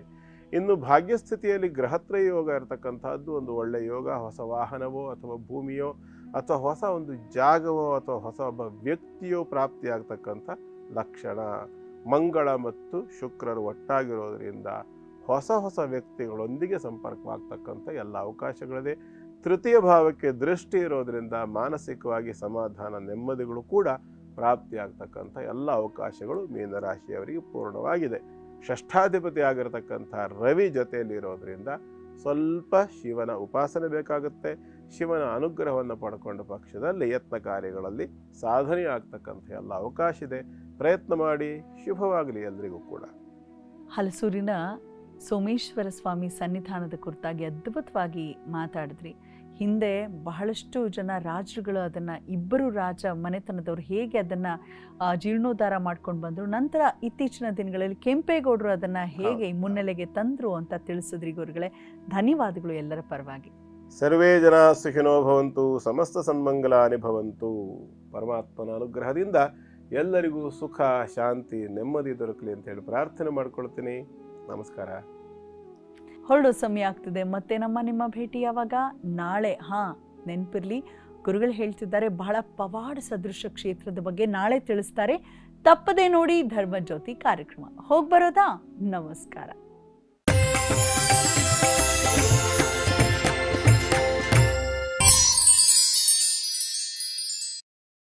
B: ಇನ್ನು ಭಾಗ್ಯಸ್ಥಿತಿಯಲ್ಲಿ ಗ್ರಹತ್ರಯ ಯೋಗ ಇರತಕ್ಕಂಥದ್ದು ಒಂದು ಒಳ್ಳೆಯ ಯೋಗ. ಹೊಸ ವಾಹನವೋ ಅಥವಾ ಭೂಮಿಯೋ ಅಥವಾ ಹೊಸ ಒಂದು ಜಾಗವೋ ಅಥವಾ ಹೊಸ ಒಬ್ಬ ವ್ಯಕ್ತಿಯೋ ಪ್ರಾಪ್ತಿಯಾಗ್ತಕ್ಕಂಥ ಲಕ್ಷಣ. ಮಂಗಳ ಮತ್ತು ಶುಕ್ರರು ಒಟ್ಟಾಗಿರೋದ್ರಿಂದ ಹೊಸ ವ್ಯಕ್ತಿಗಳೊಂದಿಗೆ ಸಂಪರ್ಕವಾಗ್ತಕ್ಕಂಥ ಎಲ್ಲ ಅವಕಾಶಗಳಿದೆ. ತೃತೀಯ ಭಾವಕ್ಕೆ ದೃಷ್ಟಿ ಇರೋದರಿಂದ ಮಾನಸಿಕವಾಗಿ ಸಮಾಧಾನ, ನೆಮ್ಮದಿಗಳು ಕೂಡ ಪ್ರಾಪ್ತಿಯಾಗ್ತಕ್ಕಂಥ ಎಲ್ಲ ಅವಕಾಶಗಳು ಮೀನರಾಶಿಯವರಿಗೆ ಪೂರ್ಣವಾಗಿದೆ. ಷಷ್ಠಾಧಿಪತಿ ಆಗಿರತಕ್ಕಂಥ ರವಿ ಜೊತೆಯಲ್ಲಿರೋದ್ರಿಂದ ಸ್ವಲ್ಪ ಶಿವನ ಉಪಾಸನೆ ಬೇಕಾಗುತ್ತೆ. ಶಿವನ ಅನುಗ್ರಹವನ್ನು ಪಡ್ಕೊಂಡ ಪಕ್ಷದಲ್ಲಿ ಯತ್ನ ಕಾರ್ಯಗಳಲ್ಲಿ ಸಾಧನೆ ಆಗ್ತಕ್ಕಂಥ ಎಲ್ಲ ಅವಕಾಶ ಇದೆ. ಪ್ರಯತ್ನ ಮಾಡಿ. ಶುಭವಾಗಲಿ ಎಲ್ರಿಗೂ ಕೂಡ.
A: ಹಲಸೂರಿನ ಸೋಮೇಶ್ವರ ಸ್ವಾಮಿ ಸನ್ನಿಧಾನದ ಕುರಿತಾಗಿ ಅದ್ಭುತವಾಗಿ ಮಾತಾಡಿದ್ರಿ. ಹಿಂದೆ ಬಹಳಷ್ಟು ಜನ ರಾಜರುಗಳು ಅದನ್ನು, ಇಬ್ಬರು ರಾಜ ಮನೆತನದವರು ಹೇಗೆ ಅದನ್ನು ಜೀರ್ಣೋದ್ಧಾರ ಮಾಡ್ಕೊಂಡು ಬಂದರು, ನಂತರ ಇತ್ತೀಚಿನ ದಿನಗಳಲ್ಲಿ ಕೆಂಪೇಗೌಡರು ಅದನ್ನು ಹೇಗೆ ಮುನ್ನೆಲೆಗೆ ತಂದರು ಅಂತ ತಿಳಿಸಿದ್ರಿ ಗುರುಗಳೇ. ಧನ್ಯವಾದಗಳು ಎಲ್ಲರ ಪರವಾಗಿ.
B: ಸರ್ವೇ ಜನ ಸುಖಿನೋ ಭವಂತು, ಸಮಸ್ತ ಸನ್ಮಂಗಲಾನಿ ಭವಂತು. ಪರಮಾತ್ಮನ ಅನುಗ್ರಹದಿಂದ ಎಲ್ಲರಿಗೂ ಸುಖ, ಶಾಂತಿ, ನೆಮ್ಮದಿ ದೊರಕಲಿ ಅಂತ ಹೇಳಿ ಪ್ರಾರ್ಥನೆ ಮಾಡ್ಕೊಳ್ತೀನಿ. ನಮಸ್ಕಾರ.
A: ಹೊರಡೋ ಸಮಯ ಆಗ್ತಿದೆ. ಮತ್ತೆ ನಿಮ್ಮ ಭೇಟಿ ಯಾವಾಗ? ನಾಳೆ. ನೆನಪಿರ್ಲಿ, ಗುರುಗಳು ಹೇಳ್ತಿದ್ದಾರೆ ಬಹಳ ಪವಾಡ ಸದೃಶ ಕ್ಷೇತ್ರದ ಬಗ್ಗೆ ನಾಳೆ ತಿಳಿಸ್ತಾರೆ. ತಪ್ಪದೆ ನೋಡಿ ಧರ್ಮಜ್ಯೋತಿ ಕಾರ್ಯಕ್ರಮ. ಹೋಗ್ಬರೋದಾ? ನಮಸ್ಕಾರ.